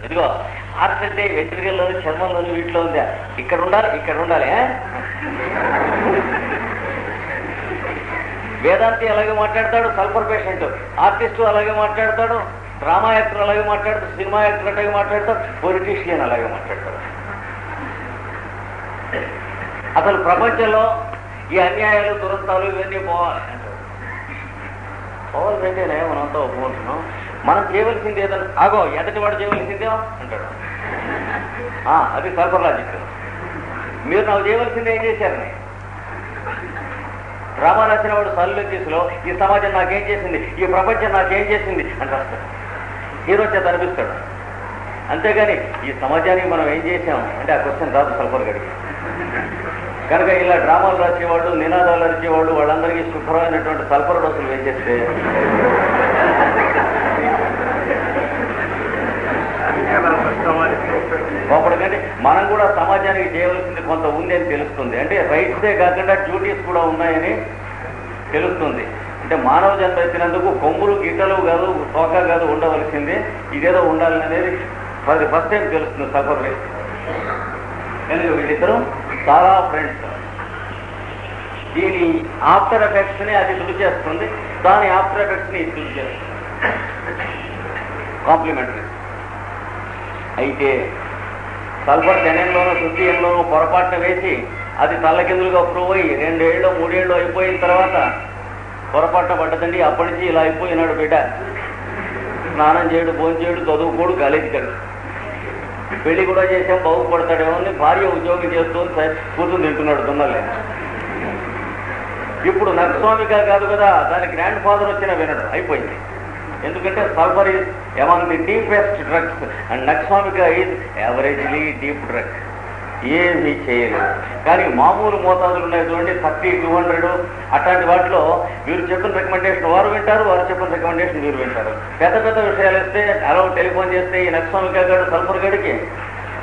ఇదిగో హార్ట్ అంటే వెంట్రుకల్లోని చర్మంలోని వీటిలో ఉందా, ఇక్కడ ఉండాలి ఇక్కడ ఉండాలి. వేదాంతి అలాగే మాట్లాడతాడు, సల్ఫర్ పేషెంట్. ఆర్టిస్టు అలాగే మాట్లాడతాడు, డ్రామా యాక్టర్ అలాగే మాట్లాడతాడు, సినిమా యాక్టర్ అలాగే మాట్లాడతాడు, పొలిటీషియన్ అలాగే మాట్లాడతాడు. అసలు ప్రపంచంలో ఈ అన్యాయాలు దురంతాలు ఇవన్నీ పోవాలి అంటారు. పోవాలంటేనే మనంతా ఒప్పుకుంటున్నాం. మనం చేయవలసింది ఏదన్నా ఆగో ఎదటి వాడు చేయవలసిందే అంటాడు. అది సల్ఫర్ లాజిక్. మీరు నాకు చేయవలసింది ఏం చేశారని డ్రామా రాసిన వాడు సల్యూకేసులో ఈ సమాజం నాకేం చేసింది, ఈ ప్రపంచం నాకేం చేసింది అని రాస్తాడు. హీరో చేత అనిపిస్తాడు. అంతేగాని ఈ సమాజానికి మనం ఏం చేశాం అంటే ఆ క్వశ్చన్ రాదు సల్ఫర్ గడికి. కనుక ఇలా డ్రామాలు రాసేవాళ్ళు, నినాదాలు రాసేవాళ్ళు వాళ్ళందరికీ శుభ్రమైనటువంటి సల్ఫర్ డోసులు వేసేస్తే అప్పటికంటే మనం కూడా సమాజానికి చేయవలసింది కొంత ఉంది అని తెలుస్తుంది. అంటే రైట్సే కాకుండా డ్యూటీస్ కూడా ఉన్నాయని తెలుస్తుంది. అంటే మానవ జన్మ ఎత్తినందుకు కొమ్ములు గిట్టలు కాదు, తోక కాదు ఉండవలసింది, ఇదేదో ఉండాలనేది ఫస్ట్ టైం తెలుస్తుంది సల్ఫర్ రైట్. కనుక వీళ్ళిద్దరూ చాలా ఫ్రెండ్స్. దీని ఆఫ్టర్ ఎఫెక్ట్స్ ని అది తుడి చేస్తుంది, దాని ఆఫ్టర్ ఎఫెక్ట్స్ ని ఇది తుడి చేస్తుంది. కాంప్లిమెంటరీ. అయితే సల్ఫర్ 10 50 పొరపాటున వేసి అది తల్లకిందులుగా ప్రూవ్ అయ్యి 2 ఏళ్ళు 3 ఏళ్ళు అయిపోయిన తర్వాత పొరపాటున పడ్డదండి. అప్పటి నుంచి ఇలా అయిపోయినాడు బిడ్డ. స్నానం చేయడు, భోజనం చేయడు, చదువుకోడు, కాలేజీకి వెళ్ళడు. పెళ్లి కూడా చేసాం బాగుపడతాడేమో అని భార్య ఉద్యోగం చేస్తూ కూర్చుని తింటున్నాడు దున్నలే. ఇప్పుడు నక్స్వామిక కాదు కదా, దాని గ్రాండ్ ఫాదర్ వచ్చినా వినడు, అయిపోయింది. ఎందుకంటే sulphur is among the deepest drugs and nux vomica is యావరేజ్లీ deep drug. ఏమీ చేయలేదు. కానీ మామూలు మోతాదులు ఉన్నాయి చూడండి, 30, 200 అట్లాంటి వాటిలో వీరు చెప్పిన రికమెండేషన్ వారు వింటారు, వారు చెప్పిన రికమెండేషన్ వీరు వింటారు. పెద్ద పెద్ద విషయాలు ఇస్తే అలా టెలిఫోన్ చేస్తే ఈ నక్స్వామిక గారు సల్ఫర్ గడికి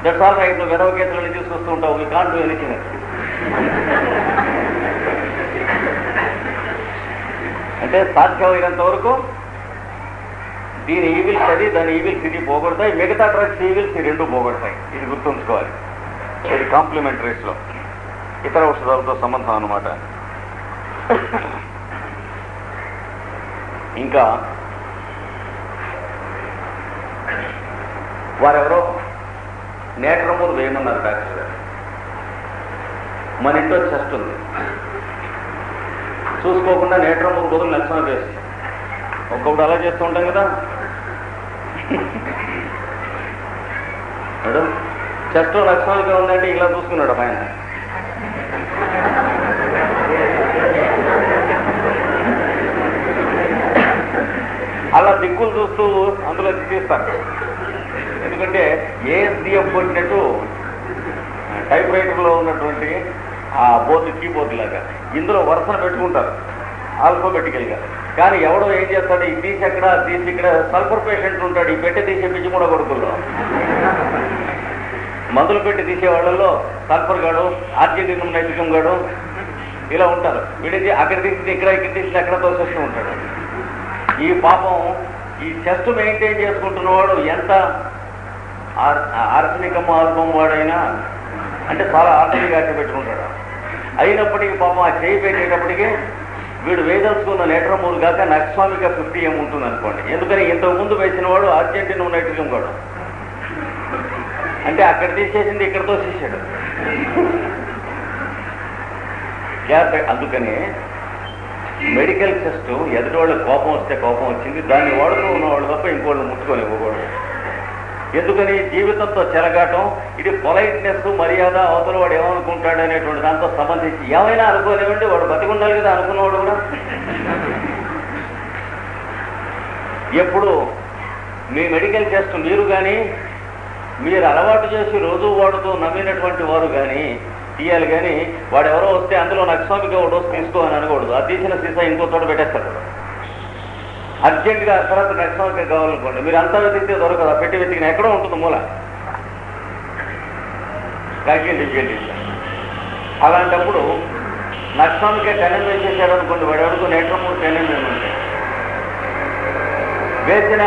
దట్స్ ఆల్ రైట్, నువ్వు వెధవ కేసులని తీసుకొస్తూ ఉంటావు, వీ కాంట్ డూ ఎనీథింగ్. అంటే సాధ్యమైనంత వరకు దీని ఈవిల్స్ అది, దాని ఈవిల్స్ ఇది పోగొడతాయి, మిగతా డ్రగ్స్ ఈవిల్స్ ఈ రెండు పోగొడతాయి. ఇది గుర్తుంచుకోవాలి. ఇది కాంప్లిమెంటరీస్లో ఇతర ఔషధాలతో సంబంధం అన్నమాట. ఇంకా వారెవరో నేట్రమూలు వేయమన్నారు డాక్టర్ గారు. మన ఇంట్లో చెస్ట్ ఉంది, చూసుకోకుండా నేట్రమూలు బదులు నచ్చన వేసి ఒక్కొక్కటి అలా చేస్తూ ఉంటాం కదా మేడం. చెస్ట్ నక్సల్గా ఉందంటే ఇలా చూసుకున్నాడు ఆయన. అలా దిక్కులు చూస్తూ అందులో తీస్తారు. ఎందుకంటే ఏఎస్డిఎఫ్ కొట్టినట్టు టైప్ రైటర్లో ఉన్నటువంటి ఆ బోర్డు, కీబోర్డు లాగా ఇందులో వరుసను పెట్టుకుంటారు ఆల్ఫాబెటికల్గా. కానీ ఎవడో ఏం చేస్తాడు, ఈ తీసి ఎక్కడ తీసి ఇక్కడ. సల్ఫర్ పేషెంట్ ఉంటాడు, ఈ పెట్టి తీసే పిచ్చి కూడా కొడుకుల్లో మందులు పెట్టి తీసే వాళ్ళల్లో సల్ఫర్ గాడు, ఆర్జెంటీనం నైట్రికం గాడు ఇలా ఉంటారు. వీడిది అక్కడ తీసి ఇక్కడ, ఇక్కడ తీసి అక్కడ తోసేస్తూ ఉంటాడు. ఈ పాపం ఈ చెస్ట్ మెయింటైన్ చేసుకుంటున్నవాడు ఎంత ఆర్సనికం ఆల్బమ్ వాడైనా అంటే చాలా ఆర్సనిక్ అట్టి పెట్టుకుంటాడు. అయినప్పటికీ పాపం ఆ చేయి పెట్టేటప్పటికీ వీడు వేదల్సుకున్న నేట్రమూలు కాక నక్స్వామిక 50 ఉంటుంది అనుకోండి. ఎందుకని ఇంతకుముందు వేసిన వాడు ఆర్జెంటీనం నైట్రికం వాడు. అంటే అక్కడ తీసేసింది ఇక్కడ తోసేసాడు. అందుకని మెడికల్ టెస్ట్ ఎదుటి వాళ్ళు కోపం వస్తే కోపం వచ్చింది, దాన్ని వాడుతూ ఉన్నవాళ్ళు తప్ప ఇంకోళ్ళు ముట్టుకొని ఇవ్వకూడదు. ఎందుకని జీవితంతో చెలగాటం, ఇది పొలైట్నెస్, మర్యాద, అవతల వాడు ఏమనుకుంటాడు అనేటువంటి దాంతో సంబంధించి ఏమైనా అనుకోలేవండి. వాడు బతికుండాలి కదా అనుకున్నవాడు కూడా. ఎప్పుడు మీ మెడికల్ టెస్ట్ మీరు కానీ మీరు అలవాటు చేసి రోజు వాడుతూ నమ్మినటువంటి వారు కానీ తీయాలి. కానీ వాడు ఎవరో వస్తే అందులో నక్స్వామిక ఓ డోస్ తీసుకో అని అనకూడదు. అది తీసిన సీసా ఇంకో చోట పెట్టేస్తాడు. అర్జెంటుగా తర్వాత నక్స్వామిక కావాలనుకోండి, మీరు అంతా వెతికితే దొరకదు. పెట్టి వెతికిన ఎక్కడో ఉంటుంది మూల. అలాంటప్పుడు నక్స్వామిక 10 వేసేసాడు అనుకోండి, వాడు ఎవరికో నేట్రమూలు 10 ఉంటాయి. వేసిన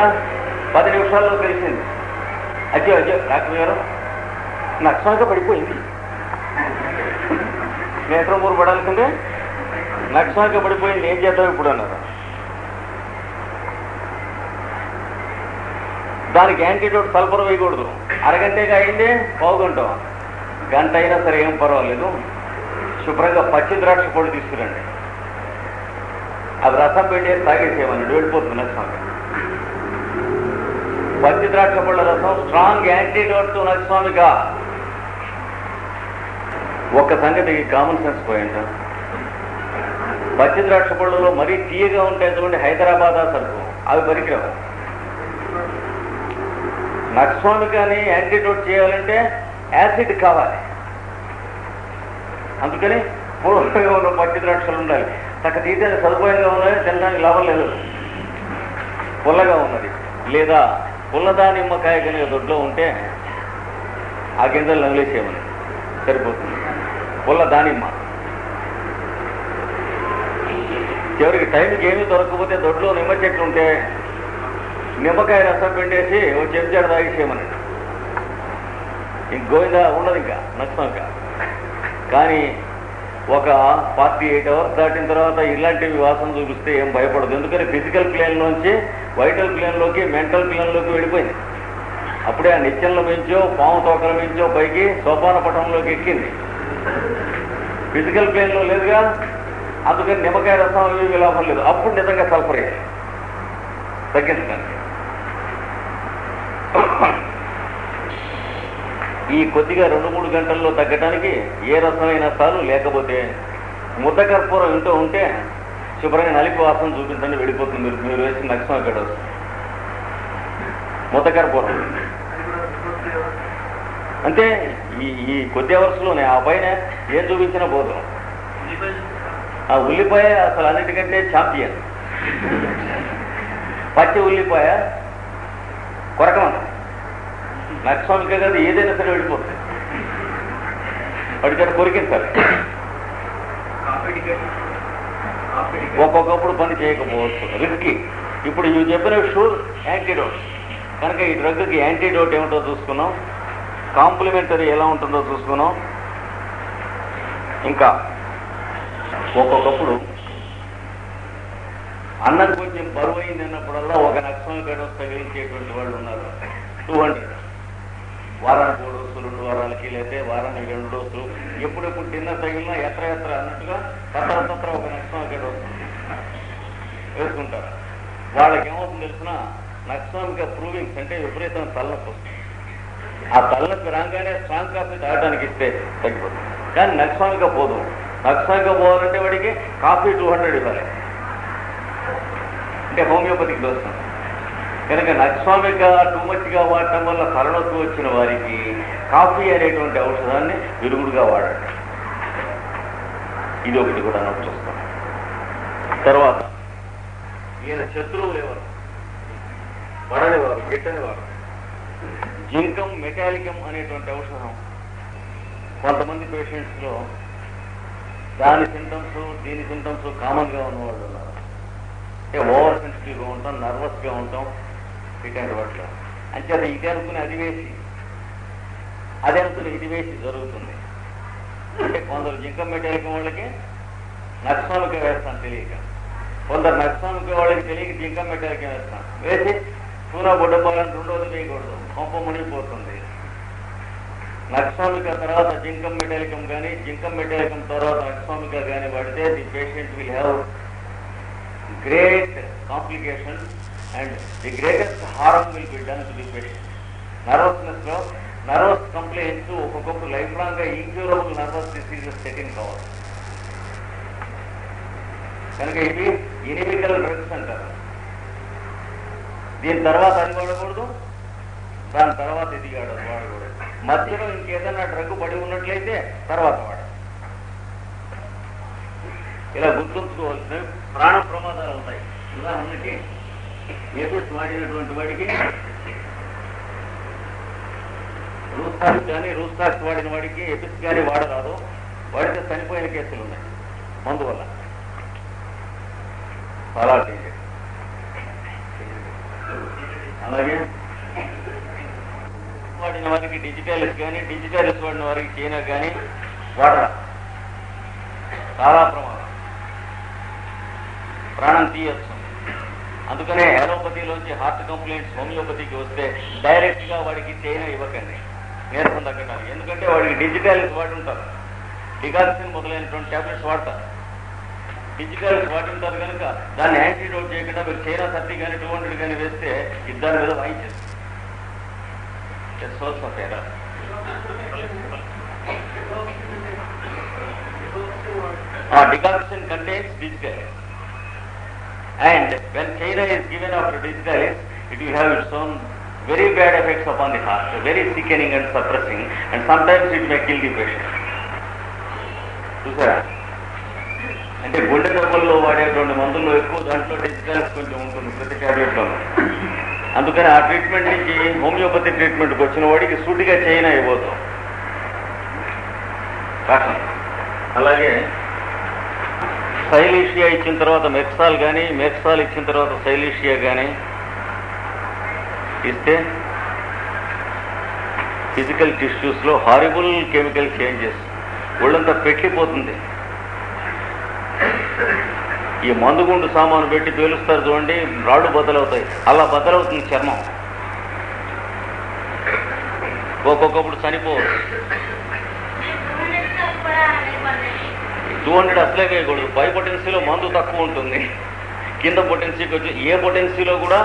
10 నిమిషాల్లో తెలిసింది అయ్యో అయ్యో డాక్టర్ గారు నక్సల్గా పడిపోయింది, నేత్రం మూరు పడాల్సిందే, నక్సల్గా పడిపోయింది, ఏం చేద్దాం ఇప్పుడు అన్నారు. దానికి యాంటీడోట్ సల్ఫర్ వేయకూడదు, అరగంటగా అయిందే, పావుగంట, గంట అయినా సరే ఏం పర్వాలేదు, శుభ్రంగా పచ్చి ద్రాక్ష పొడి తీసుకురండి, అది రసం పిండి తాగేసేయమని వెళ్ళిపోతుంది నక్సల్గా. పచ్చి ద్రాక్ష పళ్ళ రసం స్ట్రాంగ్ యాంటీడోట్ టు నక్సల్గా. ఒక్క సంగతి కామన్ సెన్స్ పోయింట, పచ్చి ద్రాక్ష పళ్ళలో మరీ తీయగా ఉంటాయి చూడండి, హైదరాబాద్ సరుకు, అవి పనికిరావు. నక్సల్గాని యాంటీడోట్ చేయాలంటే యాసిడ్ కావాలి, అందుకని పూర్వంగా ఉన్న పచ్చి ద్రాక్షలు ఉండాలి. చక్క తీసే సదుపాయంగా ఉన్నాయి, తినడానికి లాభం లేదు, పుల్లగా ఉన్నది. లేదా పుల్లదా నిమ్మకాయ కనుక దొడ్లో ఉంటే ఆ గింజలు నమిలేసేయమని సరిపోతుంది. పుల్ల దానిమ్మ చివరికి టైంకి ఏమీ దొరకకపోతే దొడ్లో నిమ్మ చెట్లు ఉంటే నిమ్మకాయ రసం పిండేసి ఓ చెంచాడు తాగేసేయమని, ఇంక గోవిందా ఉండదు ఇంకా నక్సల్గా. కానీ ఒక 48 అవర్స్ దాటిన తర్వాత ఇలాంటివి వాసన చూపిస్తే ఏం భయపడదు, ఎందుకని ఫిజికల్ ప్లేన్లోంచి వైటల్ ప్లేన్లోకి మెంటల్ ప్లేన్లోకి వెళ్ళిపోయింది. అప్పుడే ఆ నిత్యంలో మించో పాము తోకల మించో పైకి సోపాన పటంలోకి ఎక్కింది, ఫిజికల్ ప్లేన్లో లేదుగా. అందుకని నిమ్మకాయ రసం ఇవి లాభం లేదు, అప్పుడు నిజంగా సల్ఫర్ తగ్గించడానికి. ఈ కొద్దిగా 2-3 గంటల్లో తగ్గడానికి ఏ రసమైనా చాలు, లేకపోతే ముద్ద కర్పూరం ఇంటూ ఉంటే శుభ్రంగా నలిపి వాసన చూపించండి, వెళ్ళిపోతుంది. మీరు వేసిన నక్సల్గా డోస్ ముద్ద కర్పూరం అంటే ఈ కొద్ది అవర్స్లోనే ఆ పైన ఏం చూపించినా పోతాం. ఆ ఉల్లిపాయ అసలు అన్నిటికంటే ఛాంపియన్, పచ్చి ఉల్లిపాయ కొరకమన్న నక్సల్గా కాదు, ఏదైనా సరే వెళ్ళిపోతుంది. పడితే కొరికించాలి, ఒక్కొక్కప్పుడు పని చేయకపోవచ్చు, రిస్కీ. ఇప్పుడు ఇవి చెప్పిన షూర్ యాంటీడోట్ కనుక ఈ డ్రగ్కి యాంటీడోట్ ఏమిటో చూసుకున్నాం, కాంప్లిమెంటరీ ఎలా ఉంటుందో చూసుకున్నాం. ఇంకా ఒక్కొక్కప్పుడు అన్నం కొంచెం బరువు అయింది అన్నప్పుడల్లా ఒక నక్సల్గా డోస్ తగిలించేటువంటి వాళ్ళు ఉన్నారు. 200 వారానికి 3 డోసులు, 2 వారాలకి, లేకపోతే వారానికి 2 డోసులు, ఎప్పుడెప్పుడు డిన్నర్ తగిలినా ఎత్ర అన్నట్టుగా తత్ర ఒక నక్సల్గా డోసు వేసుకుంటారు. వాళ్ళకి ఏమవుతుంది తెలిసిన, నక్సల్గా ప్రూవింగ్స్ అంటే విపరీతమైన తలనొప్పి వస్తుంది. ఆ తలనొప్పి రాగానే స్ట్రాంగ్ కాఫీ తాగడానికి ఇస్తే తగ్గిపోతుంది. కానీ నక్సల్గా పోదు. నక్సల్గా పోవాలంటే వాడికి కాఫీ 200 ఇవ్వాలి, అంటే హోమియోపతికి డోసు. కనుక నక్సల్గా టూ మచ్గా వాడటం వల్ల తలనొప్పి వచ్చిన వారికి కాఫీ అనేటువంటి ఔషధాన్ని విరుగుడుగా వాడండి. ఇది ఒకటి కూడా నోట్ చేస్తాం. తర్వాత ఈయన శత్రువులు ఎవరు, పడనివారు, గిట్టనివారు. జింకం మెటాలికం అనేటువంటి ఔషధం కొంతమంది పేషెంట్స్లో దాని సింటమ్స్ దీని సింటమ్స్ కామన్గా ఉన్నవాళ్ళు ఉన్నారు. అంటే ఓవర్ సెన్సిటివ్గా ఉంటాం, నర్వస్గా ఉంటాం, ఇటువంటి వాటిలో. అంచేత ఇది అనుకుని అది వేసి, అది అనుకుని ఇది వేసి జరుగుతుంది. అంటే కొందరు జింకం మెటాలికం వాళ్ళకి నక్సల్గా వేస్తాను తెలియక, కొందరు నక్సల్గా వాళ్ళకి తెలియక జింకం మెటాలికం వేస్తాను. వేసి పూనా బొడ్డపాలని 2 వేయకూడదు, కొంప మునిగిపోతుంది. నక్సల్గా తర్వాత జింకం మెటాలికం కానీ, జింకం మెటాలికం తర్వాత నక్సల్గా కానీ వాడితే the patient will have great complications and the greatest harm will be done to the patient. నర్వస్నెస్లో నర్వస్ కంప్లైంట్స్ ఒక్కొక్కప్పుడు లైఫ్ లాంగ్గా ఇంక్యూరబుల్ నర్వస్ డిసీజెస్ సెటింగ్ కావాలి. కనుక ఇవి ఇనిమికల్ డ్రగ్స్ అంటారు. దీని తర్వాత అది వాడకూడదు, దాని తర్వాత ఇది వాడకూడదు. మధ్యలో ఇంకేదైనా డ్రగ్ పడి ఉన్నట్లయితే తర్వాత వాడాలి. ఇలా గుర్తుంచుకోవాల్సిన ప్రాణ ప్రమాదాలు ఉంటాయి. ఉదాహరణకి ఏపిస్ వాడినటువంటి వాడికి రూస్టాక్స్ కానీ, రూస్టాక్స్ వాడిన వాడికి ఎపిస్ కానీ వాడరాదు, వాడితే చనిపోయిన కేసులు ఉన్నాయి మందు వల్ల. చాలా డేంజర్. అలాగే వాడిన వారికి డిజిటల్స్ కానీ, డిజిటల్స్ వాడిన వారికి చైనా కానీ వాడరా. చాలా ప్రమాదం, ప్రాణం తీయచ్చు. అందుకనే అలోపతిలోంచి హార్ట్ కంప్లైంట్స్ హోమియోపతికి వస్తే డైరెక్ట్గా వాడికి చైనా ఇవ్వకండి, నీరసం తగ్గడానికి. ఎందుకంటే వాడికి డిజిటల్స్ వాడి ఉంటారు, డిగాక్సిన్ మొదలైనటువంటి ట్యాబ్లెట్స్ వాడతారు. డిజిటల్స్ వాడి ఉంటారు కనుక దాన్ని యాంటీడోట్ చేయకుండా మీరు చైనా 30 కానీ 200 కానీ వేస్తే ఇద్దరి మీద వాయించేస్తారు. Source of error. Digoxin contains digitalis, and when China is given after digitalis, it will have its own very bad effects upon the heart, very sickening and suppressing, and sometimes it may kill the patient. చూసారా, అంటే గుండె జబ్బుల్లో వాడేటువంటి మందుల్లో ఎక్కువ దాంట్లో digitals కొంచెం ఉంటుంది ప్రతి ట్యాబ్లెట్లోనూ. అందుకని ఆ ట్రీట్మెంట్ నుంచి హోమియోపతి ట్రీట్మెంట్కి వచ్చిన వాడికి సూటిగా చైనా ఇవ్వబోతాం. అలాగే సైలీషియా ఇచ్చిన తర్వాత మెక్సాల్ కానీ, మెక్సాల్ ఇచ్చిన తర్వాత సైలీషియా కానీ ఇస్తే ఫిజికల్ టిష్యూస్లో హారిబుల్ కెమికల్ చేంజెస్, ఒళ్ళంతా పెట్టిపోతుంది. ఈ మందుగుండు సామాను పెట్టి పేలుస్తారు చూడండి, రాళ్ళు బద్దలవుతాయి, అలా బద్దలవుతుంది చర్మం. ఒక్కొక్కప్పుడు చనిపోవచ్చు. 200 అసలే వేయకూడదు. పై పొటెన్సీలో మందు తక్కువ ఉంటుంది, కింద పొటెన్సీకి వచ్చి ఏ పొటెన్సీలో కూడా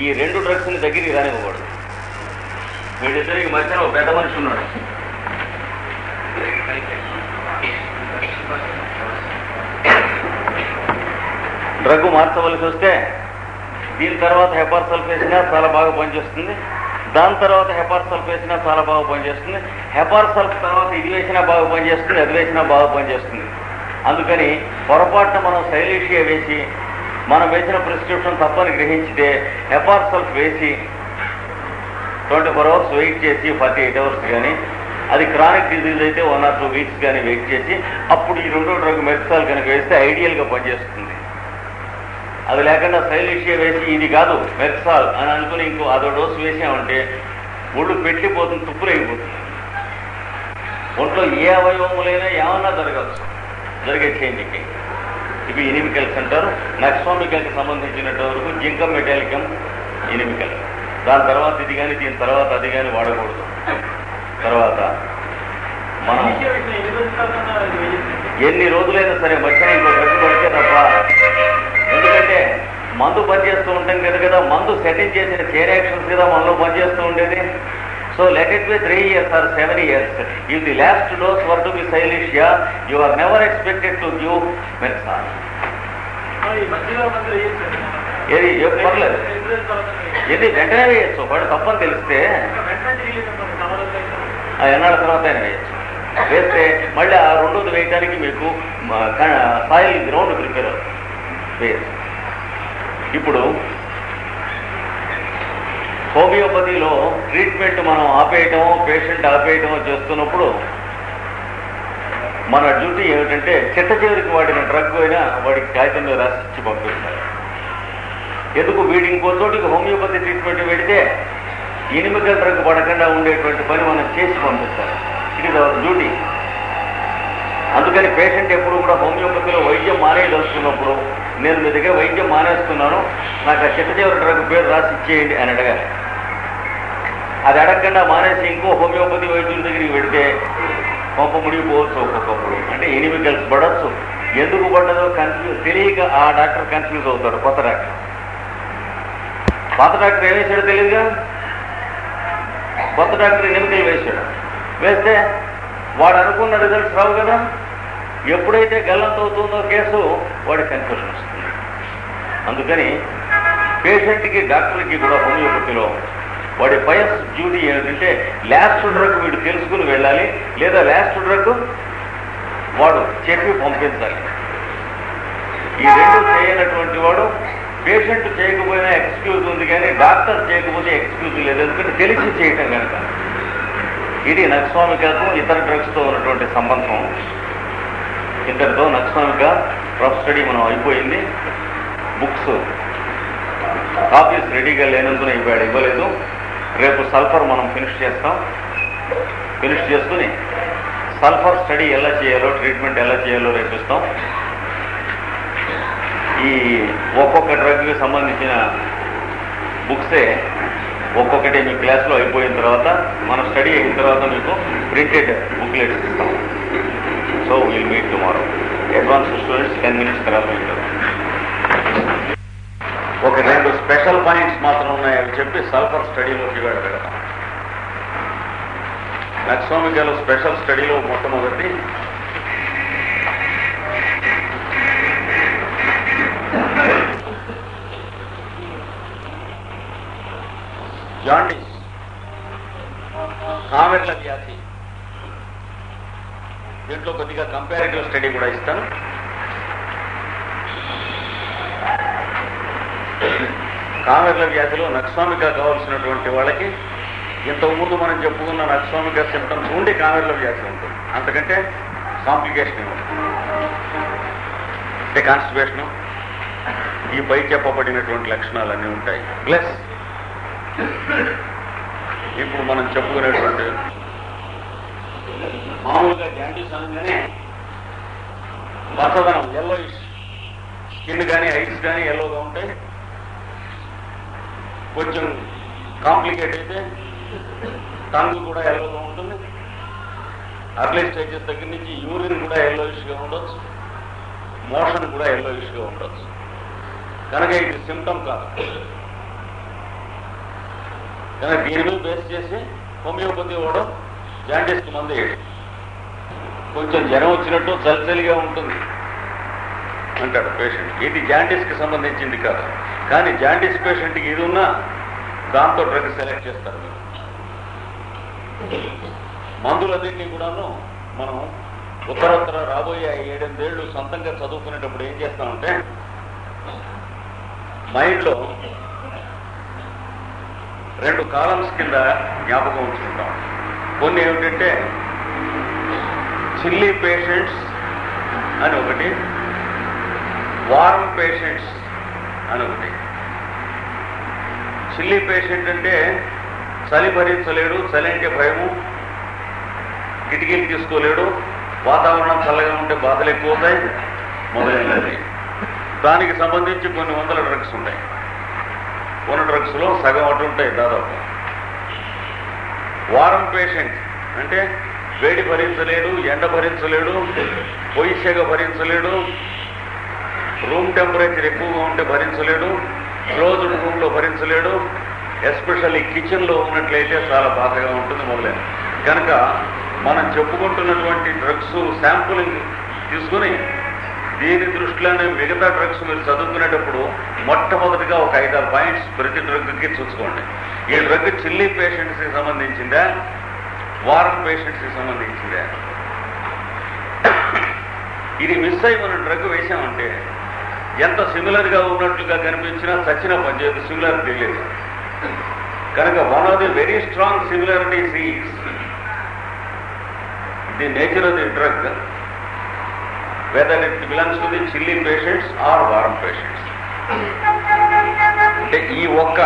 ఈ 2 డ్రగ్స్ని దగ్గరికి రానివ్వకూడదు. వీళ్ళిద్దరికి మధ్యన ఒక పెద్ద మనిషి ఉన్నాడు. డ్రగ్ మార్చవలసి వస్తే దీని తర్వాత హెపార్ సల్ఫేసినా చాలా బాగా పనిచేస్తుంది, దాని తర్వాత హెపార్ సల్ఫేసినా చాలా బాగా పనిచేస్తుంది, హెపార్ సల్ఫ్ తర్వాత ఇది వేసినా బాగా పనిచేస్తుంది, అది వేసినా బాగా పనిచేస్తుంది. అందుకని పొరపాటున మనం సైలీషియా వేసి మనం వేసిన ప్రిస్క్రిప్షన్ తప్పని గ్రహించితే హెపార్ సల్ఫ్ వేసి 24 hours వెయిట్ చేసి 48 hours కానీ, అది క్రానిక్ డిజీజ్ అయితే 1 or 2 weeks కానీ వెయిట్ చేసి అప్పుడు ఈ 2వ డ్రగ్ మెక్సాల్ కనుక వేస్తే ఐడియల్గా పనిచేస్తుంది. అది లేకుండా సైలీషియా వేసి ఇది కాదు మెక్సాల్ అని అనుకుని ఇంకో అదో డోసు వేసామంటే ఒళ్ళు పెట్టిపోతుంది, తుప్పులైపోతుంది. ఒంట్లో ఏ అవయవములైనా ఏమన్నా జరగచ్చు, జరిగే చేంజ్కి. ఇవి ఇనిమికల్స్ అంటారు. నక్సోమికల్కి సంబంధించినంత వరకు జింకం మెటాలికం ఇనిమికల్. దాని తర్వాత ఇది కానీ, దీని తర్వాత అది కానీ వాడకూడదు. తర్వాత మనం ఎన్ని రోజులైనా సరే మధ్యన ఇంకో డ్రగ్ పడితే తప్ప, ఎందుకంటే మందు పనిచేస్తూ ఉంటాం కదా, మందు సెటిల్ చేసిన చైన్ యాక్షన్స్ కదా మనలో పనిచేస్తూ ఉండేది. So let it be 3 years or 7 years. If the last dose were to be Silesia, you are never expected to give Mexal. ఏది పర్లేదు, ఏది వెంటనే వేయచ్చు. వాడు తప్పని తెలిస్తే ఎన్నాళ్ళ తర్వాత అయినా వేయచ్చు. వేస్తే మళ్ళీ ఆ 2వ వేయడానికి మీకు సాయిల్ గ్రౌండ్ ప్రిపేర్ అవుతుంది వేయచ్చు. ఇప్పుడు హోమియోపతిలో ట్రీట్మెంట్ మనం ఆపేయటమో పేషెంట్ ఆపేయటమో చేస్తున్నప్పుడు మన డ్యూటీ ఏమిటంటే చిట్ట చివరికి వాడిన డ్రగ్ అయినా వాడికి కాగితం మీద రాసి ఇచ్చి పంపిస్తారు. ఎందుకు వీడి ఇంకో చోటికి హోమియోపతి ట్రీట్మెంట్ పెడితే ఇనిమికల్ డ్రగ్ పడకుండా ఉండేటువంటి పని మనం చేసి పంపిస్తారు. It is our duty. అందుకని పేషెంట్ ఎప్పుడు కూడా హోమియోపతిలో వైద్యం మానేయదలుచుకున్నప్పుడు నేను మీ దగ్గర వైద్యం మానేస్తున్నాను, నాకు ఆ చిట్ట చివరి డ్రగ్ పేరు రాసి ఇచ్చేయండి అని అడగాలి. అది అడగకుండా మానేసి ఇంకో హోమియోపతి వైద్యుల దగ్గరికి పెడితే కొంప ముడిగిపోవచ్చు ఒక్కొక్కప్పుడు. అంటే ఇనిమికల్స్ పడవచ్చు. ఎందుకు పడ్డదో తెలియక ఆ డాక్టర్ కన్ఫ్యూజ్ అవుతాడు. కొత్త డాక్టర్ ఏం వేసాడో తెలియదుగా, కొత్త డాక్టర్ ఎనిమికలు వేసాడు. వేస్తే వాడు అనుకున్న రిజల్ట్స్ రావు కదా. ఎప్పుడైతే గల్లంత అవుతుందో కేసు వాడి కన్ఫ్యూజన్ వస్తుంది. అందుకని పేషెంట్కి డాక్టర్కి కూడా హోమియోపతిలో వాడి పయస్ డ్యూటీ ఏమిటంటే లాస్ట్ డ్రగ్ వీడు తెలుసుకుని వెళ్ళాలి, లేదా లాస్ట్ డ్రగ్ వాడు చెప్పి పంపించాలి. ఈ 2 చేయనటువంటి వాడు పేషెంట్ చేయకపోయినా ఎక్స్క్యూజ్ ఉంది, కానీ డాక్టర్ చేయకపోతే ఎక్స్క్యూజ్ లేదు. ఎందుకంటే తెలిసి చేయటం కనుక. ఇది నక్సోమికాకు ఇతర డ్రగ్స్తో ఉన్నటువంటి సంబంధం. ఇంతటితో నక్సోమికా రఫ్ స్టడీ మనం అయిపోయింది. బుక్స్ కాపీస్ రెడీగా లేనందున ఇవ్వలేదు. రేపు సల్ఫర్ మనం ఫినిష్ చేస్తాం. ఫినిష్ చేసుకుని సల్ఫర్ స్టడీ ఎలా చేయాలో, ట్రీట్మెంట్ ఎలా చేయాలో రేపు ఇస్తాం. ఈ ఒక్కొక్క డ్రగ్కి సంబంధించిన బుక్సే ఒక్కొక్కటి మీ క్లాస్లో అయిపోయిన తర్వాత, మన స్టడీ అయిన తర్వాత మీకు ప్రింటెడ్ బుక్లెట్స్ ఇస్తాం. So will meet tomorrow. Advance students 10 minutes తర్వాత ఉంటారు. ఒక 2 స్పెషల్ పాయింట్స్ మాత్రం ఉన్నాయి, అవి చెప్పి సల్ఫర్ స్టడీలోకి వెళ్తాం. నక్సోమికాలో స్పెషల్ స్టడీలో మొట్టమొదటి జాండీస్, కామెర్ల వ్యాధి. దీంట్లో కొద్దిగా కంపారిటివ్ స్టడీ కూడా ఇస్తాను. కామెర్ల వ్యాధిలో నక్సోమికా కావాల్సినటువంటి వాళ్ళకి ఇంతకుముందు మనం చెప్పుకున్న నక్సోమికా సిమ్టమ్స్ ఉండి కామెర్ల వ్యాధి ఉంటుంది. అంతకంటే కాంప్లికేషన్ ఏముంటుంది అంటే కాన్స్టిపేషను, ఈ పై చెప్పబడినటువంటి లక్షణాలన్నీ ఉంటాయి. ప్లస్ ఇప్పుడు మనం చెప్పుకునేటువంటి మామూలుగా జాండీస్ అనగానే పచ్చదనం, ఎల్లోయిష్ స్కిన్ కానీ ఐస్ కానీ ఎల్లోగా ఉంటాయి. కొంచెం కాంప్లికేట్ అయితే టంగ్ కూడా ఎల్లోగా ఉంటుంది. అర్లీ స్టేజెస్ దగ్గర నుంచి యూరిన్ కూడా ఎల్లోయిష్గా ఉండొచ్చు, మోషన్ కూడా ఎల్లోయిష్గా ఉండొచ్చు. కనుక ఇది సిమ్టమ్ కాదు. కనుక దీని మీద బేస్ చేసి హోమియోపతి వాడు జాండీస్కి మందు వేయడం. కొంచెం జ్వరం వచ్చినట్టు చలిచలిగా ఉంటుంది అంటాడు పేషెంట్. ఇది జాండీస్కి సంబంధించింది కాదు. కానీ జాండీస్ పేషెంట్కి ఇది ఉన్నా దాంతో డ్రగ్ సెలెక్ట్ చేస్తారు. మందులన్నింటినీ కూడాను మనం ఉత్తరోత్తర రాబోయే 7-8 ఏళ్ళు సొంతంగా చదువుకునేటప్పుడు ఏం చేస్తామంటే మైండ్లో 2 కాలమ్స్ కింద జ్ఞాపకం ఉంచుకుంటాం. కొన్ని ఏమిటంటే చిల్లీ పేషెంట్స్ అని ఒకటి, వార్మ్ పేషెంట్స్ అని ఒకటి. చిల్లీ పేషెంట్ అంటే చలి భరించలేడు, చలి అంటే భయము, కిటికీలు తీసుకోలేడు, వాతావరణం చల్లగా ఉంటే బాధలు ఎక్కువ అవుతాయి మొదలైనది. దానికి సంబంధించి కొన్ని వందల డ్రగ్స్ ఉంటాయి. ఉన్న డ్రగ్స్లో సగం అటు ఉంటాయి దాదాపు. వారం పేషెంట్ అంటే వేడి భరించలేడు, ఎండ భరించలేడు, పొయ్యిసేగ భరించలేడు, రూమ్ టెంపరేచర్ ఎక్కువగా ఉంటే భరించలేడు, క్లోజ్డ్ రూమ్లో భరించలేడు, ఎస్పెషల్లీ కిచెన్లో ఉన్నట్లయితే చాలా బాధగా ఉంటుంది మొదలైన. కనుక మనం చెప్పుకుంటున్నటువంటి డ్రగ్స్ శాంపులింగ్ తీసుకుని దీని దృష్టిలోనే మిగతా డ్రగ్స్ మీరు చదువుకునేటప్పుడు మొట్టమొదటిగా ఒక 5-6 పాయింట్స్ ప్రతి డ్రగ్కి చూసుకోండి. ఈ డ్రగ్ చిల్లీ పేషెంట్స్కి సంబంధించిందా, వారం పేషెంట్స్కి సంబంధించిందా? ఇది మిస్ అయి మనం డ్రగ్ వేసామంటే ఎంత సిమిలర్గా ఉన్నట్లుగా కనిపించినా చచ్చినా పనిచేయదు, సిమిలర్ తెలియదు. కనుక one of the very strong similarities is the nature of the drug, whether it belongs to the chilly patients or warm patients. అంటే ఈ ఒక్క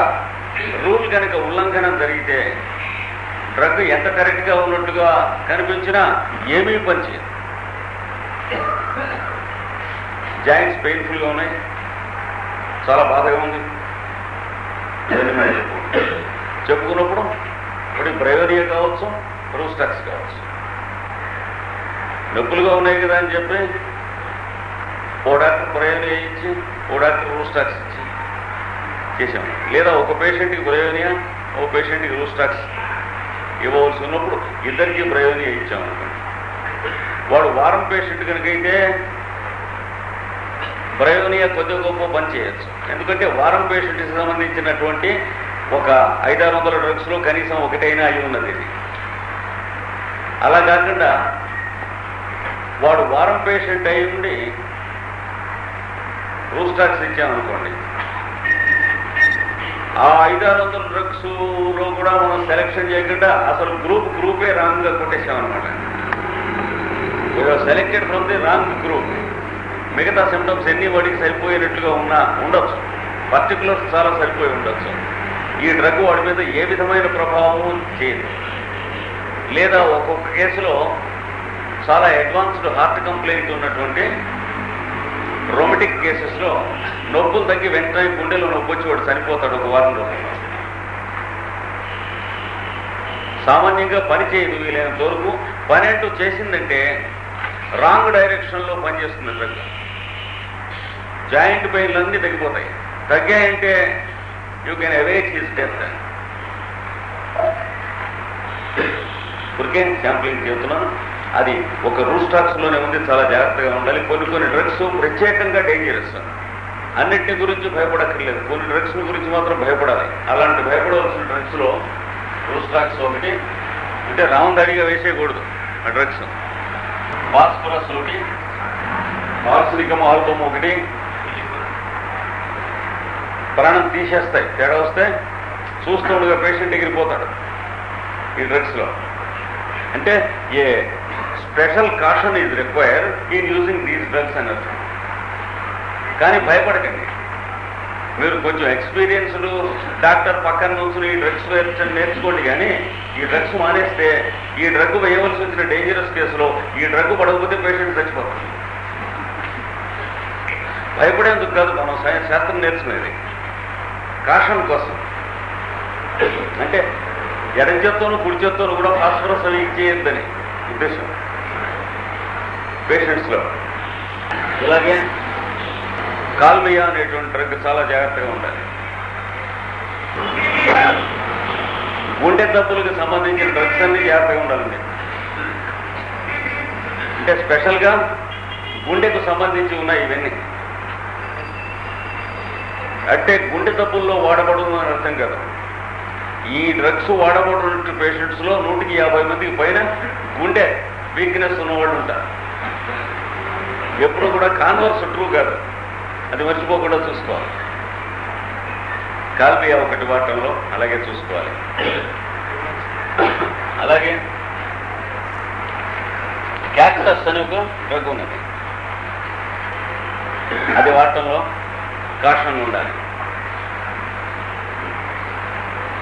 రూల్ కనుక ఉల్లంఘన జరిగితే డ్రగ్ ఎంత కరెక్ట్గా ఉన్నట్టుగా కనిపించినా ఏమీ పనిచేయదు. జాయింట్స్ పెయిన్ఫుల్గా ఉన్నాయి, చాలా బాధగా ఉంది చెప్పుకున్నప్పుడు ఇప్పుడు బ్రయోనియా కావచ్చు, రూస్టాక్స్ కావచ్చు. నొప్పులుగా ఉన్నాయి కదా అని చెప్పి ఓ డాక్టర్ బ్రయోనియా ఇచ్చి ఓ డాక్టర్ రూస్టాక్స్ ఇచ్చి చేసాం. లేదా ఒక పేషెంట్కి బ్రయోనియా, ఓ పేషెంట్కి రూస్టాక్స్ ఇవ్వవలసి ఉన్నప్పుడు ఇద్దరికి బ్రయోనియా ఇచ్చామనుకోండి. వాడు వారం పేషెంట్ కనుకైతే బ్రయోనియా కొద్దిగా గొప్ప పని చేయొచ్చు. ఎందుకంటే వారం పేషెంట్కి సంబంధించినటువంటి ఒక 500-600 డ్రగ్స్లో కనీసం ఒకటైనా అయి ఉన్నది. ఇది అలా కాకుండా వాడు వారం పేషెంట్ అయి ఉండి రూస్టాక్స్ ఇచ్చామనుకోండి, ఆ 500-600 డ్రగ్స్లో కూడా మనం సెలెక్షన్ చేయకుండా అసలు గ్రూపే రాంగ్గా కొట్టేసామన్నమాట. Selected from the wrong group. మిగతా సిమ్టమ్స్ ఎన్ని వాడికి సరిపోయేటట్లుగా ఉండొచ్చు, పర్టికులర్స్ చాలా సరిపోయి ఉండొచ్చు. ఈ డ్రగ్ వాడి మీద ఏ విధమైన ప్రభావం చేయదు. లేదా ఒక్కొక్క కేసులో చాలా అడ్వాన్స్డ్ హార్ట్ కంప్లైంట్ ఉన్నటువంటి రొమటిక్ కేసెస్లో నొప్పులు తగ్గి వెంటనే గుండెలో నొప్పి వచ్చి వాడు చనిపోతాడు ఒక వారం రోజుల్లో. సామాన్యంగా పని చేయదు, వీలైనంత వరకు పని అంటూ చేసిందంటే రాంగ్ డైరెక్షన్లో పనిచేస్తుంది డ్రగ్. జాయింట్ పెయిన్లు అన్నీ తగ్గిపోతాయి. తగ్గాయంటే you can await his death. ఊరికే శాంప్లింగ్ చెబుతున్నాను. అది ఒక రూస్టాక్స్లోనే ఉంది, చాలా జాగ్రత్తగా ఉండాలి. కొన్ని డ్రగ్స్ ప్రత్యేకంగా డేంజరస్, అన్నింటి గురించి భయపడక్కర్లేదు, కొన్ని డ్రగ్స్ గురించి మాత్రం భయపడాలి. అలాంటి భయపడవలసిన డ్రగ్స్లో రూస్టాక్స్ ఒకటి, అంటే రామందడిగా వేసేయకూడదు ఆ డ్రగ్స్. ఫాస్ఫరస్ ఒకటి, ఆర్సనికం ఆల్బమ్ ఒకటి, ప్రాణం తీసేస్తాయి. తేడా వస్తే చూస్తుండగా పేషెంట్ ఎగిరిపోతాడు ఈ డ్రగ్స్లో. అంటే a special caution is required in using these drugs అన్నట్టు. కానీ భయపడకండి, మీరు కొంచెం ఎక్స్పీరియన్స్డ్ డాక్టర్ పక్కన నుంచి ఈ డ్రగ్స్ నేర్చుకోండి. కానీ ఈ డ్రగ్స్ మానేస్తే ఈ డ్రగ్ వేయవలసి వచ్చిన డేంజరస్ కేసులో ఈ డ్రగ్ పడకపోతే పేషెంట్ చచ్చిపోతాడు. భయపడేందుకు కాదు మనం శాస్త్రం నేర్చుకునేది, కాషన్ కోసం. అంటే ఎడం చేత్తోనూ కుడి చేత్తోనూ కూడా ఫాస్ఫరస్ అవి ఇచ్చేయద్దని ఉద్దేశం పేషెంట్స్లో. ఇలాగే కాల్మియా అనేటువంటి డ్రగ్ చాలా జాగ్రత్తగా ఉండాలి. గుండె జబ్బులకు సంబంధించిన డ్రగ్స్ అన్ని జాగ్రత్తగా ఉండాలండి. అంటే స్పెషల్గా గుండెకు సంబంధించి ఉన్నాయి ఇవన్నీ. అంటే గుండె జబ్బుల్లో వాడబడుతుందని అర్థం కదా. ఈ డ్రగ్స్ వాడబడిన పేషెంట్స్లో 150 మందికి పైన గుండె వీక్నెస్ ఉన్నవాళ్ళు ఉంటారు. ఎప్పుడు కూడా కాన్వర్స్ ట్రూ కాదు, అది మర్చిపోకుండా చూసుకోవాలి. కాల్మియా ఒకటి వాటంలో అలాగే చూసుకోవాలి. అలాగే క్యాక్టస్ అని ఒక డ్రగ్ ఉన్నది, అది వాటంలో కాషన్ ఉండాలి.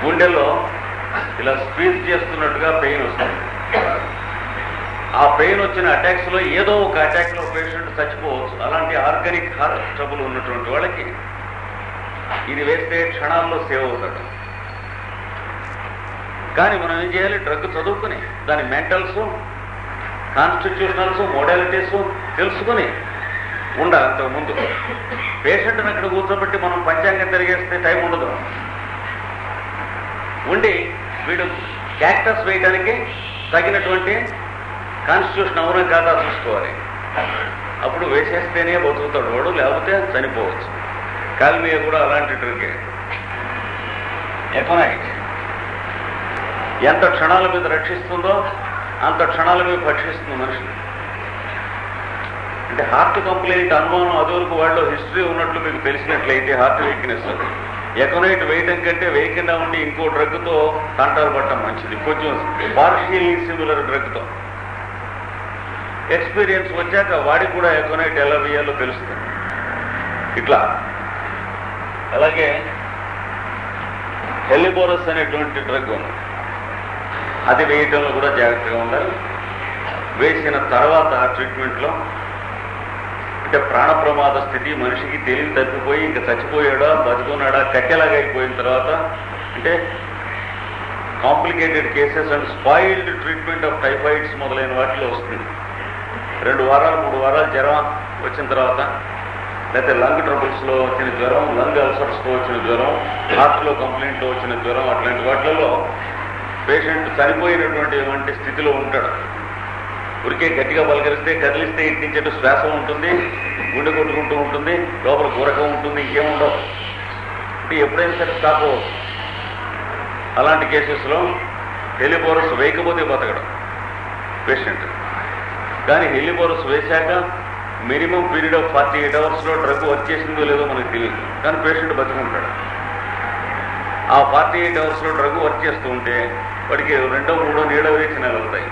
గుండెల్లో ఇలా స్క్వీజ్ చేస్తున్నట్టుగా పెయిన్ వస్తుంది. ఆ పెయిన్ వచ్చిన అటాక్స్లో ఏదో ఒక అటాక్లో పేషెంట్ చచ్చిపోవచ్చు. అలాంటి ఆర్గానిక్ హార్ట్ ట్రబుల్ ఉన్నటువంటి వాళ్ళకి ఇది వేస్తే క్షణాల్లో సేవ్ అవుతాడు. కానీ మనం ఏం చేయాలి, డ్రగ్ చదువుకుని దాని మెంటల్స్, కాన్స్టిట్యూషనల్స్, మోడాలిటీస్ తెలుసుకుని ఉండాలి. అంతకుముందు పేషెంట్ని అక్కడ కూర్చోబెట్టి మనం పంచాంగం తిరిగేస్తే టైం ఉండదు. ఉండి వీడు క్యాక్టస్ వేయడానికి తగినటువంటి కాన్స్టిట్యూషన్ అవునా కాదా చూసుకోవాలి. అప్పుడు వేసేస్తేనే బతుకుతాడు వాడు, లేకపోతే చనిపోవచ్చు. కాల్మియా కూడా అలాంటి డ్రగ్గే. ఎకనైట్ ఎంత క్షణాల మీద రక్షిస్తుందో అంత క్షణాల మీద భక్షిస్తుంది మనిషిని. అంటే హార్ట్ కంప్లైంట్ అనుమానం అదివరకు వాళ్ళు హిస్టరీ ఉన్నట్లు మీకు తెలిసినట్లయితే హార్ట్ వీక్నెస్ ఎకనైట్ వేయటం కంటే వేయకుండా ఉండి ఇంకో డ్రగ్తో తంటాలు పట్టడం మంచిది. కొంచెం పార్షియల్లీ సిమిలర్ డ్రగ్తో ఎక్స్పీరియన్స్ వచ్చాక వాడికి కూడా ఎకనైట్ ఎలా వేయాలో తెలుస్తుంది. ఇట్లా అలాగే హెలిబోరస్ అనేటువంటి డ్రగ్ ఉంది, అది వేయటంలో కూడా జాగ్రత్తగా ఉండాలి. వేసిన తర్వాత ట్రీట్మెంట్లో అంటే ప్రాణ ప్రమాద స్థితి, మనిషికి తెలివి తప్పిపోయి ఇంకా చచ్చిపోయాడా బతుకున్నాడా కట్టెలాగా అయిపోయిన తర్వాత, అంటే complicated cases and spoiled treatment of typhoids మొదలైన వాటిలో వస్తుంది. 2 వారాలు 3 వారాలు జ్వరం వచ్చిన తర్వాత, లేకపోతే లంగ్ ట్రబుల్స్లో వచ్చిన జ్వరం, లంగ్ అల్సర్స్తో వచ్చిన జ్వరం, హార్ట్లో కంప్లైంట్లో వచ్చిన జ్వరం, అట్లాంటి వాటిలలో పేషెంట్ చనిపోయినటువంటి స్థితిలో ఉంటాడు. ఉరికే గట్టిగా పలకరిస్తే కదిలిస్తే ఇట్టించేట్టు శ్వాస ఉంటుంది, గుండె కొట్టుకుంటూ ఉంటుంది, లోపల గురకం ఉంటుంది, ఇంకేముండవు. అంటే ఎప్పుడైనా సరే స్టాప్. అలాంటి కేసెస్లో హెలిబోరస్ వేయకపోతే బతకడం పేషెంట్. కానీ హెలిబోరస్ వేశాక మినిమం పీరియడ్ ఆఫ్ 48 అవర్స్లో డ్రగ్ వర్క్ చేసిందో లేదో మనకు తెలియదు, కానీ పేషెంట్ బతుకుంటాడు. ఆ 48 అవర్స్లో డ్రగ్ వర్క్ చేస్తూ ఉంటే వాడికి 2వ 3వ నీళ్ళ విరేచనాలు అవుతాయి.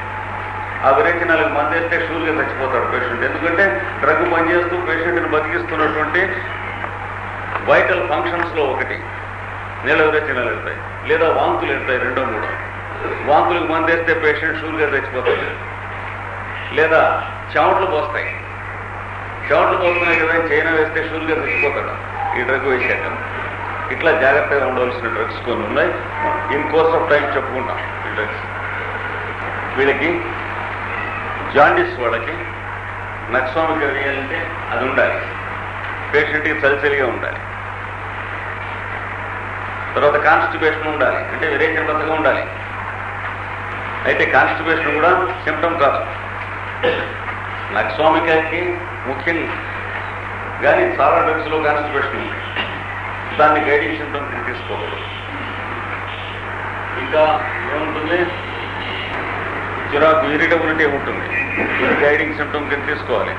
ఆ విరేచనాలకు మందేస్తే షూర్గా చచ్చిపోతాడు పేషెంట్. ఎందుకంటే డ్రగ్ పనిచేస్తూ పేషెంట్ని బతికిస్తున్నటువంటి వైటల్ ఫంక్షన్స్లో ఒకటి. నీళ్ళ విరేచనాలు వెళ్తాయి, లేదా వాంతులు వెళ్తాయి 2 3. వాంతులకు మందేస్తే పేషెంట్ షూర్గా చచ్చిపోతాడు, లేదా చెమటలు పోస్తాయి. చెమటలు పోస్తున్నాయి కదా చైనా వేస్తే షూర్గా చచ్చిపోతాడు ఈ డ్రగ్ వేసాక. ఇట్లా జాగ్రత్తగా ఉండవలసిన డ్రగ్స్ కొన్ని ఉన్నాయి. ఇన్ కోర్స్ ఆఫ్ టైం చెప్పుకుంటాం ఈ డ్రగ్స్. వీళ్ళకి జాండిస్ వాళ్ళకి నక్స్వామిక్ వేయాలంటే అది ఉండాలి, పేషెంట్కి చలిచలిగా ఉండాలి. తర్వాత కాన్స్టిపేషన్ ఉండాలి, అంటే విరేచన బద్దగా ఉండాలి. అయితే కాన్స్టిపేషన్ కూడా సిమ్టమ్ కాదు. నక్స్వామికాకి ముఖ్యం కానీ చాలా డ్రగ్స్లో కాన్స్టిపేషన్ ఉంది, దాన్ని గైడింగ్ సిమ్టమ్ కింద తీసుకోకూడదు. ఇంకా ఏముంటుంది, చిరాకు ఇరిటబిలిటీ ఉంటుంది, ఇది గైడింగ్ సిమ్టమ్ కింద తీసుకోవాలి.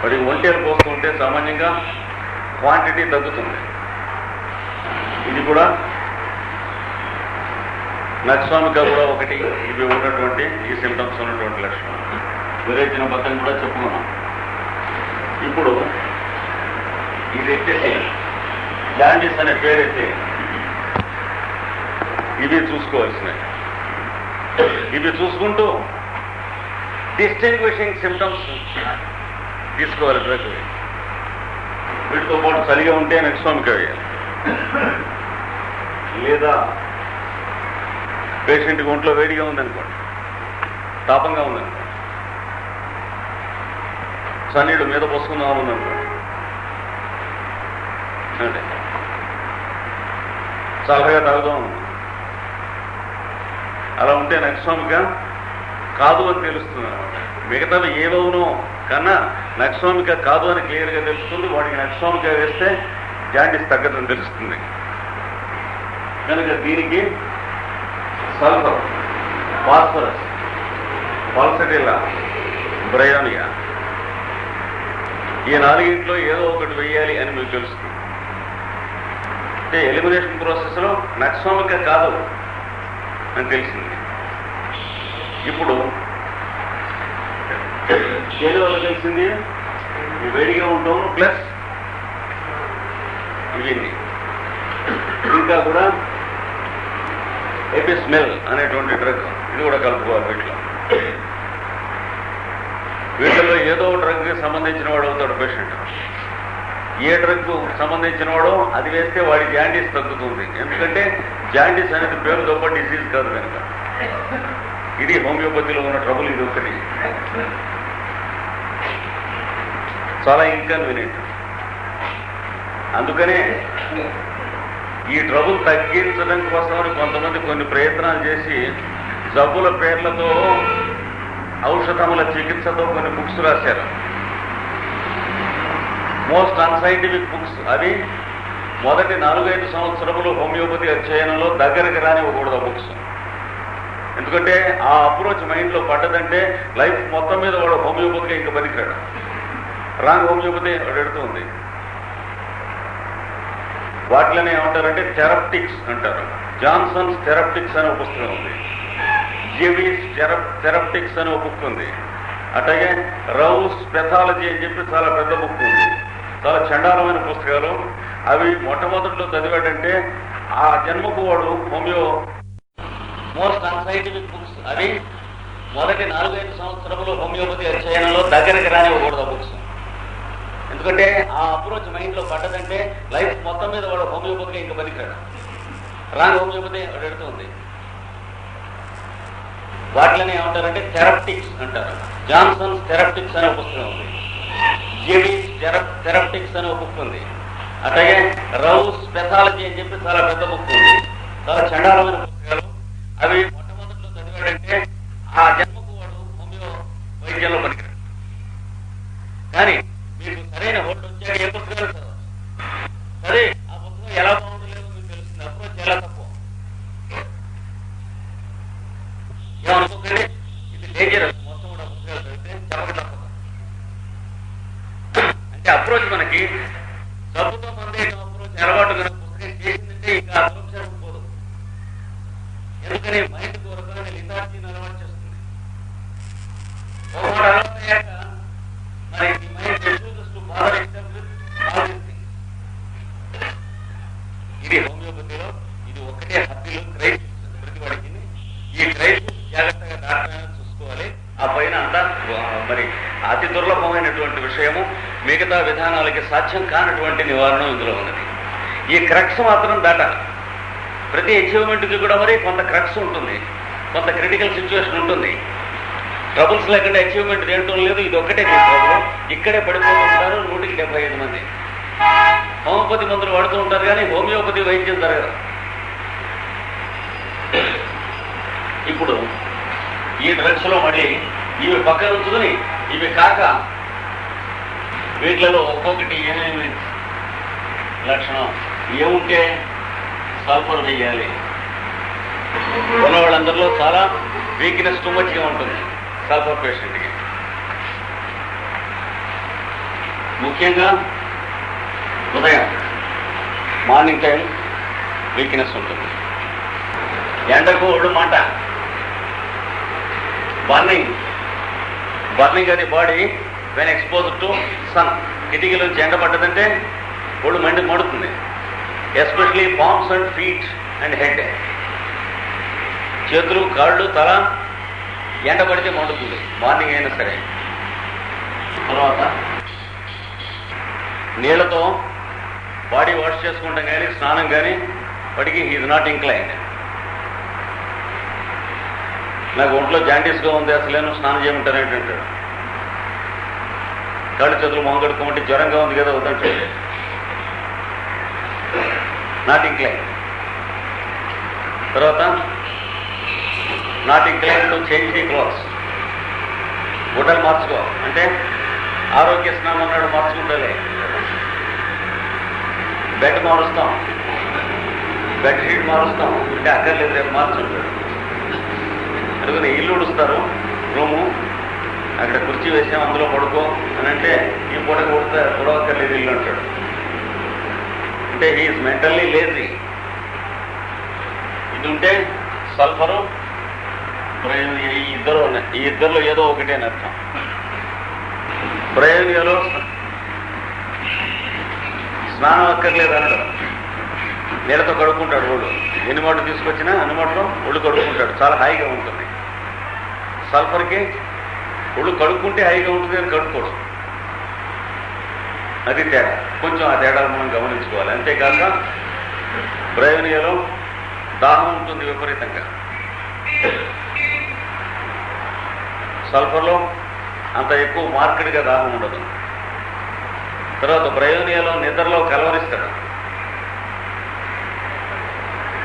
వాడికి ఒంటేలు పోస్తుంటే సామాన్యంగా క్వాంటిటీ తగ్గుతుంది, ఇది కూడా నక్స్వామిక కూడా ఒకటి. ఇవి ఉన్నటువంటి ఈ సిమ్టమ్స్ ఉన్నటువంటి లక్షణం. విరేచన బద్దం కూడా చెప్పుకున్నాం. ఇప్పుడు ఇది ఎత్తేసి జాండీస్ అనే పేరెత్తే ఇవి చూసుకోవాల్సినవి. ఇవి చూసుకుంటూ డిస్టింగ్విషింగ్ సిమ్టమ్స్ తీసుకోవాలి డ్రగ్. వీటితో పాటు చలిగా ఉంటే నక్స్వామిక వేయాలి, లేదా పేషెంట్కి ఒంట్లో వేడిగా ఉందనుకోండి, తాపంగా ఉందనుకోండి, సన్నీళ్ళు మీద పోసుకుందాం ఉందనుకోండి, అంటే చల్లగా తాగుదాం, అలా ఉంటే నక్స్వామిక కాదు అని తెలుస్తుంది అనమాట. మిగతావి ఏవవునో కన్నా నక్స్వామిక కాదు అని క్లియర్గా తెలుస్తుంది. వాడికి నక్స్వామిక వేస్తే జాండీస్ తగ్గదని తెలుస్తుంది. కనుక దీనికి సల్ఫర్, ఫాస్ఫరస్, పాల్సటిల్లా, బ్రయోనియా ఈ 4 ఏదో ఒకటి వేయాలి అని మీకు తెలుస్తుంది. అంటే ఎలిమినేషన్ ప్రాసెస్లో నక్స్వామిక కాదు అని తెలిసింది. ఇప్పుడు ఏది వల్ల తెలిసింది, వేడిగా ఉంటాం ప్లస్ ఇవన్నీ. ఇంకా కూడా ఎపిస్మెల్ అనేటువంటి డ్రగ్, ఇది కూడా కలుపుకోవాలి వీటిలో. వీటిలో ఏదో డ్రగ్కి సంబంధించిన వాడు అవుతాడు పేషెంట్. ఏ డ్రగ్ సంబంధించిన వాడో అది వేస్తే వాడి జాండీస్ తగ్గుతుంది. ఎందుకంటే జాండీస్ అనేది పేరుతో పాటు డిసీజ్ కాదు కనుక. ఇది హోమియోపతిలో ఉన్న ట్రబుల్, ఇది ఒకటి చాలా ఇన్కన్వీనియంట్. అందుకనే ఈ ట్రబుల్ తగ్గించడం కోసమని కొంతమంది కొన్ని ప్రయత్నాలు చేసి జబ్బుల పేర్లతో ఔషధముల చికిత్సతో కొన్ని బుక్స్ రాశారు. Most unscientific books. అవి మొదటి 4-5 సంవత్సరములు హోమియోపతి అధ్యయనంలో దగ్గరికి రానివ్వకూడదు ఆ బుక్స్. ఎందుకంటే ఆ అప్రోచ్ మైండ్లో పడ్డదంటే లైఫ్ మొత్తం మీద వాడు హోమియోపతిగా ఇంకా పనికిరాడు. రాంగ్ హోమియోపతి వాడు ఎడుతుంది. వాటిలోనే ఏమంటారంటే థెరప్టిక్స్ అంటారు. జాన్సన్స్ థెరప్టిక్స్ అనే ఒక పుస్తకం ఉంది, జెవీస్ థెరప్టిక్స్ అనే ఒక బుక్ ఉంది, అట్లాగే రౌస్ పెథాలజీ అని చెప్పి చాలా పెద్ద బుక్ ఉంది. చాలా చండాలమైన పుస్తకాలు అవి. మొట్టమొదటిలో చదివాడంటే ఆ జన్మకు వాడు హోమియో మోస్ట్ అన్సైంటిఫిక్ బుక్స్. అవి మొదటి 4-5 సంవత్సరములు హోమియోపతి అధ్యయనంలో దగ్గరికి రానివ్వకూడదు ఆ బుక్స్. ఎందుకంటే ఆ అప్రోచ్ మైండ్లో పడ్డదంటే లైఫ్ మొత్తం మీద వాడు హోమియోపతిగా ఇంకా పనికిరాడు. రాంగ్ హోమియోపతి వాడు ఎడుతుంది. వాటిలోనే ఏమంటారంటే థెరప్టిక్స్ అంటారు. జాన్సన్స్ థెరప్టిక్స్ అనే పుస్తకం ఉంది, జెవీస్ థెరప్టిక్స్ అనే ఒక బుక్ ఉంది, అట్లాగే రౌస్ పెథాలజీ అని చెప్పి చాలా పెద్ద బుక్ ఉంది. చాలా చండాలమైన పుస్తకాలు అవి. మొట్టమొదటిలో చదివాడంటే ఆ జన్మకు వాడు హోమియో వైద్యంలో పనికిరాడు. కానీ మీకు సరైన హోల్డ్ వచ్చాక ఏ పుస్తకాలు చదవాలి. సరే ఆ పుస్తకం ఎలా బాగుండలేదో మీకు తెలుస్తుంది. అప్రోచ్ ఎలా తక్కువ. ఏమనుకోకండి, ఇది డేంజరస్. మొత్తం కూడా పుస్తకాలు చదివితే చెప్పక తప్పదు. అంటే అప్రోచ్ మనకి జబ్బుతో సందేహం అప్రోచ్ అలవాటు కనుక పుస్తకం చేసిందంటే ఇంకా అప్రోచ్ పోదు. ఎందుకని మైండ్ దూరంగా లిథార్జీని అలవాటు చేస్తుంది. ఒకటి అలవాటు అయ్యాక మరి ఈ mind refuses to bother itself with all these things. ఇది హోమియోపతి మరి అతి దుర్లభమైనటువంటి విషయము, మిగతా విధానాలకి సాధ్యం కానటువంటి నివారణ ఇందులో ఉన్నది. ఈ క్రక్స్ మాత్రం దాటాలి. ప్రతి అచీవ్మెంట్కి కూడా మరి కొంత క్రక్స్ ఉంటుంది, కొంత క్రిటికల్ సిచ్యువేషన్ ఉంటుంది. ట్రబుల్స్ లేకుండా అచీవ్మెంట్ దేంటం లేదు. ఇది ఒక్కటే ట్రబుల్. ఇక్కడే పడిపోతుంటారు 175 మంది. హోమియోపతి మందులు వాడుతూ ఉంటారు, కానీ హోమియోపతి వైద్యం జరగదు. ఇప్పుడు ఈ డ్రగ్స్లో మళ్ళీ ఇవి పక్కన ఉంచుకుని, ఇవి కాక వీటిలలో ఒక్కొక్కటి ఏమేమి లక్షణం ఏముంటే సల్ఫర్ వేయాలి. ఉన్న వాళ్ళందరిలో చాలా వీక్నెస్ టూ మచ్గా ఉంటుంది సల్ఫర్ పేషెంట్కి. ముఖ్యంగా ఉదయం మార్నింగ్ టైం వీక్నెస్ ఉంటుంది. ఎండకు ఒళ్ళు మంట, బర్నింగ్ అది body when exposed to sun. కిటికీలోంచి ఎండ పడ్డదంటే ఒళ్ళు మండుతుంది. Especially palms and feet and head, చేతులు, కాళ్ళు, తల ఎండ పడితే మండుతుంది మార్నింగ్ అయినా సరే. తర్వాత నీళ్లతో బాడీ వాష్ చేసుకుంటాం కానీ స్నానం కానీ వాటికి హీజ్ నాట్ ఇంక్లైన్డ్. నాకు ఒంట్లో జాండీస్గా ఉంది, అసలేను స్నానం చేయమంటారేంటి అంటాడు. కాళ్ళు చేతులు మొహం కడుక్కోమంటే జ్వరంగా ఉంది కదా వద్దంటాడు. Not incline. తర్వాత not incline to change the clothes. గుడ్డలు మార్చుకో అంటే ఆరోగ్య స్నానం అన్నాడు, మార్చుకుంటాలే. బెడ్ మారుస్తాం, బెడ్ షీట్ మారుస్తాం అంటే అక్కర్లేదు, రేపు మార్చుంటాడు. అందుకని ఇల్లు ఉడుస్తారు, రూము అక్కడ కుర్చీ వేసాం అందులో పడుకో అని అంటే ఈ పూట ఉడవక్కర్లేదు ఇల్లు అంటాడు. అంటే హీఈస్ మెంటల్లీ లేజీ. ఇది ఉంటే సల్ఫరు ప్రయోజన ఈ ఇద్దరులో ఏదో ఒకటే అని అర్థం. ప్రయోజనలో స్నానం అక్కర్లేదు అన్నాడు, నీళ్ళతో కడుక్కుంటాడు. ఒళ్ళు ఎన్ని మాటలు తీసుకొచ్చినా అన్ని మాటలు ఒళ్ళు కడుక్కుంటాడు, చాలా హాయిగా ఉంటుంది. సల్ఫర్కి ఒళ్ళు కడుక్కుంటే హాయిగా ఉంటుంది అని కడుక్కోడు. అది తేడా. కొంచెం ఆ తేడాలు మనం గమనించుకోవాలి. అంతేకాక ప్రయోజనలో దాహం ఉంటుంది విపరీతంగా. సల్ఫర్లో అంత ఎక్కువ మార్కెట్గా దాహం ఉండదు. తర్వాత ప్రయోజనలో నిద్రలో కలవరిస్తాడు.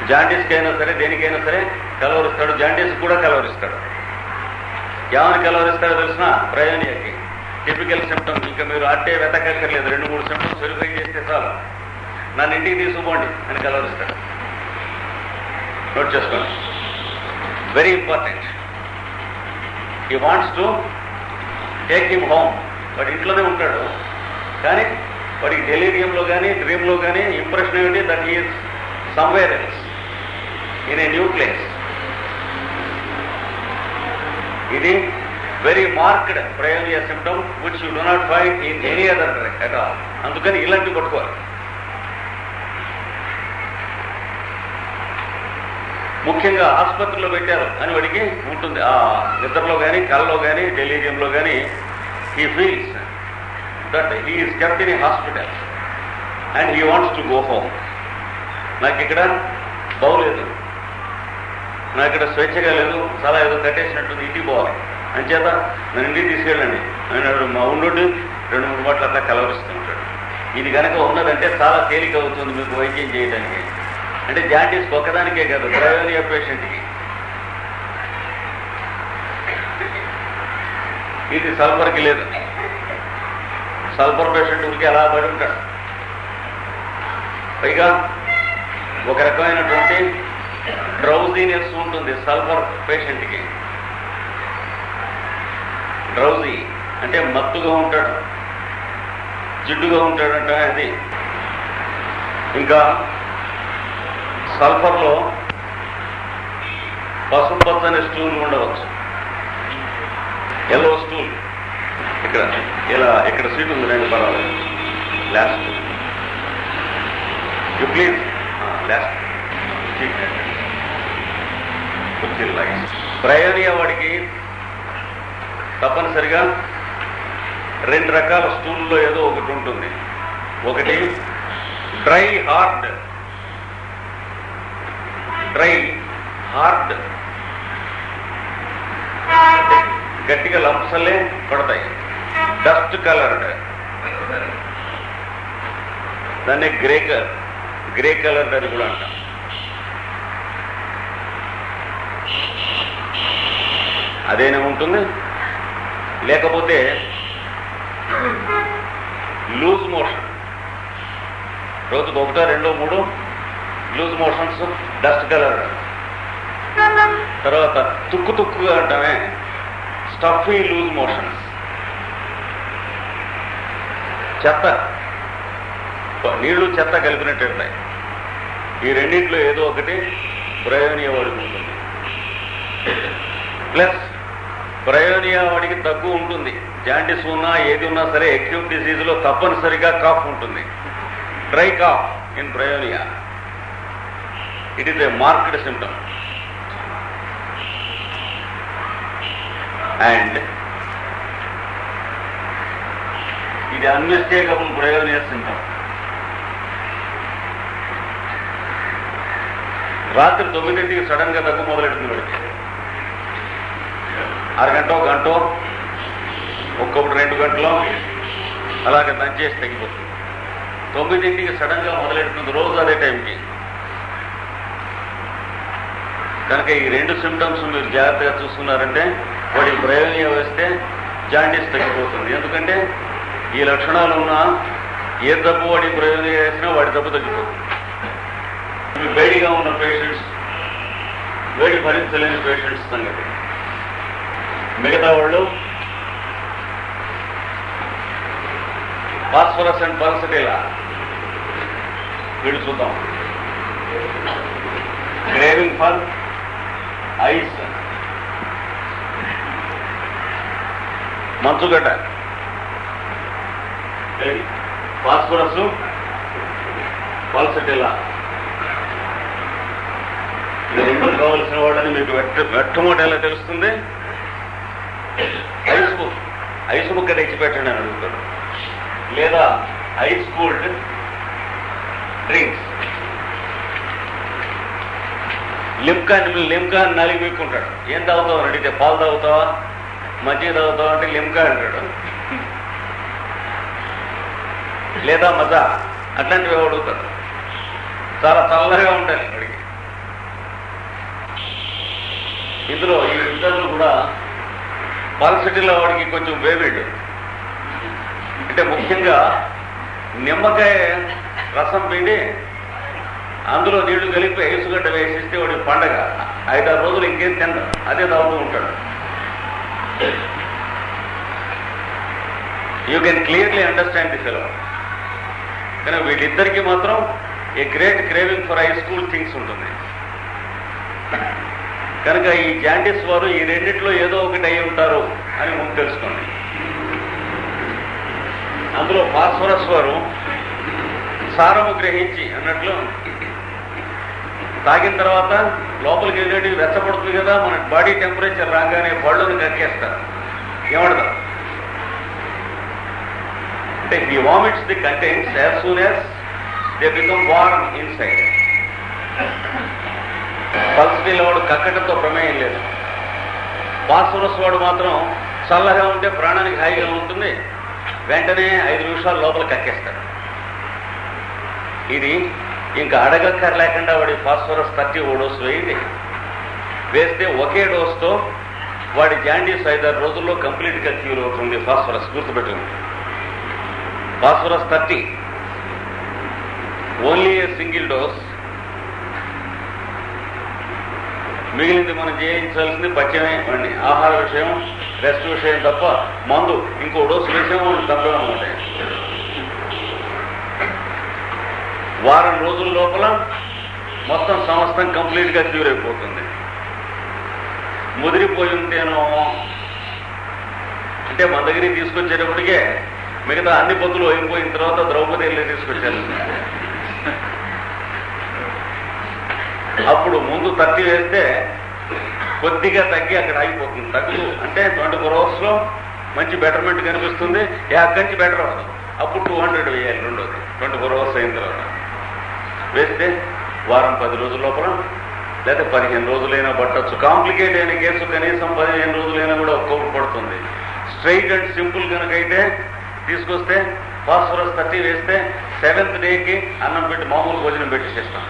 జాండీస్కి అయినా సరే దేనికైనా సరే కలవరిస్తాడు, జాండీస్ కూడా కలవరిస్తాడు. ఏమని కలవరిస్తాడో తెలిసిన ప్రయోజనకి టిపికల్ సిమ్టమ్స్. ఇంకా మీరు అట్టే వెతకక్కర్లేదు, 2-3 సిమ్టమ్స్ వెరిఫై చేస్తే చాలు. నన్ను ఇంటికి తీసుకుపోండి అని కలవరిస్తాడు. నోట్ చేసుకోండి, very important. He wants to take him home. వాడు ఇంట్లోనే ఉంటాడు, కానీ వాడికి డెలీరియంలో కానీ డ్రీమ్లో కానీ ఇంప్రెషన్ ఏమిటి, that he is somewhere else in a new place. ఇది వెరీ మార్క్డ్ ప్రయోజన symptom which you do not find in any other drug at all. అందుకని ఇలాంటివి పట్టుకోవాలి. ముఖ్యంగా ఆసుపత్రిలో పెట్టారు అని వాడికి ఉంటుంది. ఆ నిద్రలో కానీ కళ్ళలో కానీ డెలీరియంలో కానీ he feels that he is kept in a hospital and he wants to go home. నాకు ఇక్కడ బాగులేదు, నాకు ఇక్కడ స్వేచ్ఛగా లేదు, చాలా ఏదో కట్టేసినట్టుంది, ఇంటికి పోవాలి అంచేత నన్ను ఇంటికి తీసుకెళ్ళండి అని మా ఉండు 2-3 మాటలు అట్లా కలవరిస్తూ ఉంటాడు. ఇది కనుక ఉన్నదంటే చాలా తేలిక అవుతుంది మీకు వైద్యం చేయడానికి. అంటే జాండీస్ ఒక్కదానికే కాదు, ప్రయోజన పేషెంట్కి. ఇది సల్ఫర్కి లేదు. సల్ఫర్ పేషెంట్ ఊరికి అలా పడి ఉంటాడు. పైగా ఒక రకమైనటువంటి డ్రౌజీనెస్ ఉంటుంది సల్ఫర్ పేషెంట్కి. డ్రౌజీ అంటే మత్తుగా ఉంటాడు, జిడ్డుగా ఉంటాడంట అది. ఇంకా సల్ఫర్లో పసుపు పచ్చని స్టూల్ ఉండవచ్చు, ఎల్లో స్టూల్. ఇక్కడ ఇలా ఇక్కడ సీట్ ఉంది, 2 పర్వాలేదు. లాస్ట్ యూ ప్లీజ్ లాస్ట్ ప్రయోజన వాడికి తప్పనిసరిగా 2 రకాల స్టూల్లో ఏదో ఒకటి ఉంటుంది. ఒకటి డ్రై హార్డ్ గట్టిగా లంప్సలే పడతాయి. డస్ట్ కలర్డ్, దాన్ని గ్రే కలర్డ్ అని కూడా అంటాం. అదేనే ఉంటుంది. లేకపోతే లూజ్ మోషన్, రోజుకు 1, 2, 3 లూజ్ మోషన్స్, డస్ట్ కలర్. తర్వాత తుక్కుగా అంటామే స్టఫీ లూజ్ మోషన్స్. చెత్త, నీళ్లు చెత్త కలిపినట్టు ఉంటాయి. ఈ రెండింటిలో ఏదో ఒకటి బ్రయోనియా వాడికి ఉంటుంది. ప్లస్ బ్రయోనియా వాడికి తగ్గు ఉంటుంది. జాండిస్ ఉన్నా ఏది ఉన్నా సరే అక్యూట్ డిసీజ్లో తప్పనిసరిగా కాఫ్ ఉంటుంది. Dry cough in bryonia, it is a marked symptom. And ఇది అన్మిస్టేకబుల్ బ్రయోనియా సిమ్టమ్. రాత్రి 9ంటికి సడన్ గా దగ్గు మొదలెడుతుంది వాడికి. అరగంట, గంట, ఒక్కొక్కటి 2 గంటలు అలాగే దంచేసి తగ్గిపోతుంది. 9ంటికి సడన్ గా మొదలెడుతుంది, రోజు అదే టైంకి. కనుక ఈ 2 సిమ్టమ్స్ మీరు జాగ్రత్తగా చూసుకున్నారంటే వాడికి బ్రయోనియా వేస్తే జాండీస్ తగ్గిపోతుంది. ఎందుకంటే ఈ లక్షణాలు ఉన్న ఏ జబ్బు వాడికి బ్రయోనియా వేసినా వాడి జబ్బు తగ్గిపోతుంది. వేడిగా ఉన్న పేషెంట్స్, వేడి భరించలేని పేషెంట్స్ సంగతి. మిగతా వాళ్ళు ఫాస్ఫరస్ అండ్ పల్సటిలా, వీళ్ళు చూద్దాం. క్రేవింగ్ ఫర్ ఐస్, మంచుగడ్డ, ఫాస్ఫరస్, పల్సటిలా, ఈ 2 కావలసిన వాళ్ళని మీకు మొట్టమొదటి ఎలా తెలుస్తుంది? ఐస్ ముక్క తెచ్చిపెట్టండి అని అడుగుతారు. లేదా ఐస్ కూల్డ్ డ్రింక్స్. లిమ్కా నలిగి వీక్కుంటాడు. ఏం తాగుతావు అని అడిగితే పాలు తాగుతావా, మజ్జిగ తాగుతావా అంటే లిమ్కా అంటాడు. లేదా మజా, అట్లాంటివి అడుగుతారు. చాలా చల్లగా ఉండాలి అడిగి. ఇందులో ఈ ఇద్దరు కూడా పల్సటిలో వాడికి కొంచెం వేవిడ్, అంటే ముఖ్యంగా నిమ్మకాయ రసం పిండి అందులో నీళ్లు కలిపి ఐసుగడ్డ వేసిస్తే వాడికి పండగ. 5-6 రోజులు ఇంకేం తింటాడు, అదే తాగుతూ ఉంటాడు. You can clearly understand the fellow. కానీ వీళ్ళిద్దరికీ మాత్రం a great craving for ice cool things ఉంటుంది. కనుక ఈ జాండీస్ వారు ఈ రెండిట్లో ఏదో ఒకటి అయి ఉంటారు అని ముందు తెలుసుకోండి. అందులో ఫాస్ఫరస్ వారు సారము గ్రహించి అన్నట్లు తాగిన తర్వాత లోపలికి వెళ్ళేటి వెచ్చపడుతుంది కదా, మన బాడీ టెంపరేచర్ రాగానే పళ్ళను కక్కేస్తారు. ఏమంటారు అంటే the vomits the contents as soon as they become warm inside. పల్సటిలో వాడు కక్కటంతో ప్రమేయం లేదు. ఫాస్ఫరస్ వాడు మాత్రం చల్లగా ఉంటే ప్రాణానికి హాయిగా ఉంటుంది, వెంటనే 5 నిమిషాల లోపల కక్కేస్తాడు. ఇది ఇంకా అడగక్కర లేకుండా వాడి ఫాస్ఫరస్ 30 డోస్ వేయండి. వేస్తే ఒకే డోస్తో వాడి జాండీస్ 5-6 రోజుల్లో కంప్లీట్గా క్యూర్ అవుతుంది. ఫాస్ఫరస్ గుర్తుపెట్టుకుంది. Phosphorus 30, only a single dose. మిగిలింది మనం చేయించాల్సింది పచ్చమే అండి, ఆహార విషయం, రెస్ట్ విషయం తప్ప మందు ఇంకో డోసు విషయం తప్పడం అనమాట. వారం రోజుల లోపల మొత్తం సమస్తం కంప్లీట్గా క్యూర్ అయిపోతుంది. ముదిరిపోయి ఉంటేనో అంటే మన దగ్గరికి తీసుకొచ్చేటప్పటికే మిగతా అన్ని పొత్తులు అయిపోయిన తర్వాత ద్రౌపది వెళ్ళి తీసుకొచ్చారు. అప్పుడు ముందు 30 వేస్తే కొద్దిగా తగ్గి అక్కడ ఆగిపోతుంది. తగ్గు అంటే 24 hours లో మంచి బెటర్మెంట్ కనిపిస్తుంది. అక్కడి నుంచి బెటర్ అవ్వదు. అప్పుడు 200 వేయాలి రెండోది 24 hours అయిన తర్వాత. వేస్తే వారం 10 రోజుల లోపల లేదా 15 రోజులైనా పట్టచ్చు. కాంప్లికేట్ అయిన కేసు కనీసం 15 రోజులైనా కూడా ఒక్కొక్కటి పడుతుంది. స్ట్రైట్ అండ్ సింపుల్ కనుక అయితే తీసుకొస్తే ఫాస్ఫరస్ 30 వేస్తే 7th డేకి అన్నం పెట్టి మామూలు భోజనం పెట్టేసేస్తాం.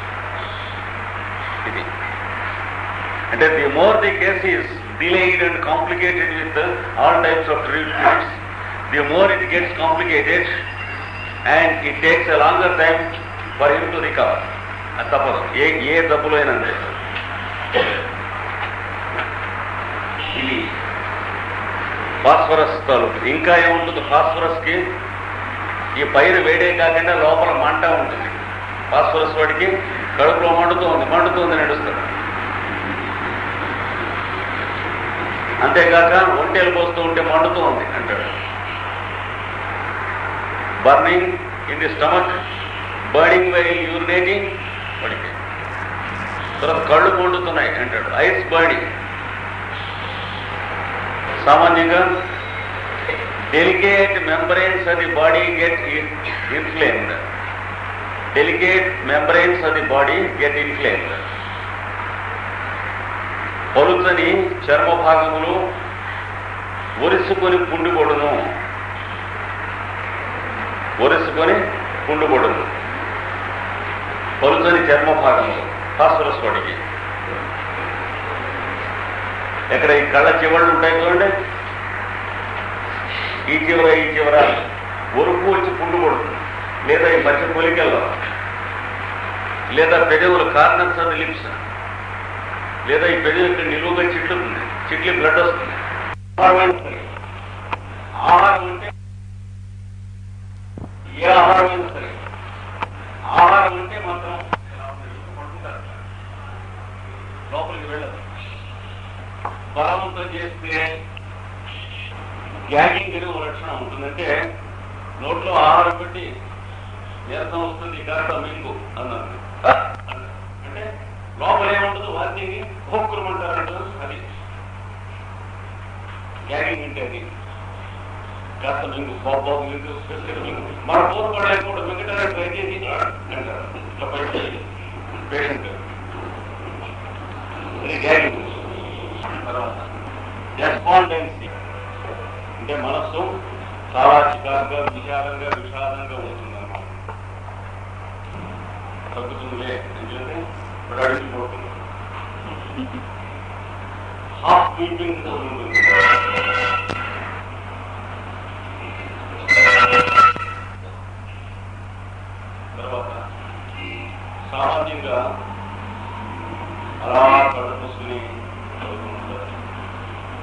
ఇది అంటే the more the case is delayed and complicated with all types of treatments, the more it gets complicated and it takes a longer time for him to recover. అది తప్పదు. ఏ జబ్బులో అయినా అంతే. ఇది ఫాస్ఫరస్ తాలూకు. ఇంకా ఏముంటుంది ఫాస్ఫరస్కి? ఈ పైరు వేడే కాకుండా లోపల మంట ఉంటుంది. ఫాస్ఫరస్ వాడికి కడుపులో మండుతుంది నడుస్తుంది. అంతేకాక ఒంటేలు పోస్తూ ఉంటే మండుతూ ఉంది అంటాడు. Burning in the stomach, burning while urinating వాడికి. తర్వాత కళ్ళు మండుతున్నాయి అంటాడు. Eyes burning. సామాన్యంగా delicate membranes of the body get inflamed. Delicate membranes of the body get inflamed. పలుచని చర్మ భాగములు ఒరిసుకొని పుండుకొడును. పలుచని చర్మ భాగములు ఫాస్ఫరస్ వాడికి. ఎక్కడ ఈ కళ్ళ చివళ్ళు ఉంటాయి చూడండి, ఈ చివర ఒరుపు వచ్చి పుండు కొడుతుంది. లేదా ఈ మధ్య పొలికల్లో, లేదా పెదవులు కార్నర్స్ ఆఫ్ ది లిప్స్, లేదా ఈ పెదవి ఇక్కడ నిలువుగా చిట్లి బ్లడ్ వస్తుంది. ఆహారం అంటే ఏ ఆహారం అయినా సరే, ఆహారం అంటే మాత్రం లోపలికి వెళ్ళదు. బలవంతం చేస్తే గ్యాగింగ్ అనే ఒక లక్షణం ఉంటుందంటే నోట్లో ఆహారం పెట్టి నీరసం వస్తుంది, కాస్త మింగు అన్నారు. అంటే లోపల ఏముండదు, వాటిని హోక్కురమంటారు. అది గ్యాగింగ్ అంటే అది కాస్త మింగు, బాబు మింగు, మింగు. మన పోర్పడడానికి కూడా మింగటానికి ట్రై చేసి అంటారు ఇట్లా పెట్టి పేషెంట్. అది గ్యాగింగ్. తర్వాత రెస్పాండెన్సీ అంటే మనస్సు చాలా చికాకుగా, విషాదంగా ఉంటుందన్నమాట. తగ్గుతుందిలే అంటే ఇప్పుడు అడిగిపోతుంది. హాఫ్ బీటింగ్ ఉంటుంది. తర్వాత సామాన్యంగా అలా కళ్ళు మూసుకుని చదువుకుంటారు.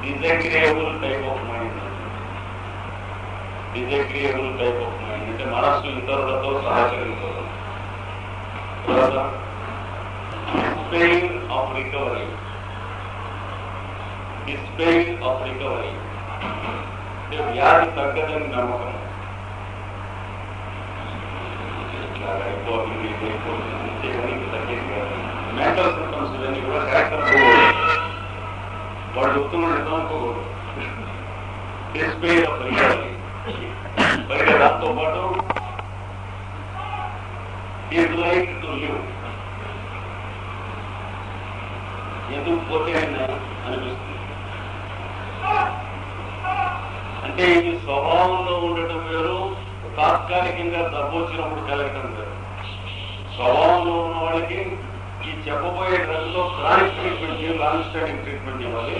Disagreeable type of mind. Disagreeable type of mind అంటే మనస్సు ఇతరులతో సహకరించదు. తర్వాత despair of recovery. Despair of recovery అంటే వ్యాధి తగ్గదని నమ్మకం. మెంటల్ సిస్టమ్స్ ఇవన్నీ కూడా క్యారెక్టర్ వాడు చెప్తున్నాడు అనుకోకూడదు. Despair of recovery. పైగా దాంతో పాటు ఈజ్ లైక్ టు లివ్. ఎందుకు పోతే అనిపిస్తుంది. అంటే ఇది స్వభావంలో ఉండటం వేరు, తాత్కాలికంగా డబ్బు వచ్చినప్పుడు కలగటం వేరు. స్వభావంలో ఉన్న వాళ్ళకి ఈ చెప్పబోయే డ్రగ్లో chronic treatment, long standing treatment ఇవ్వాలి.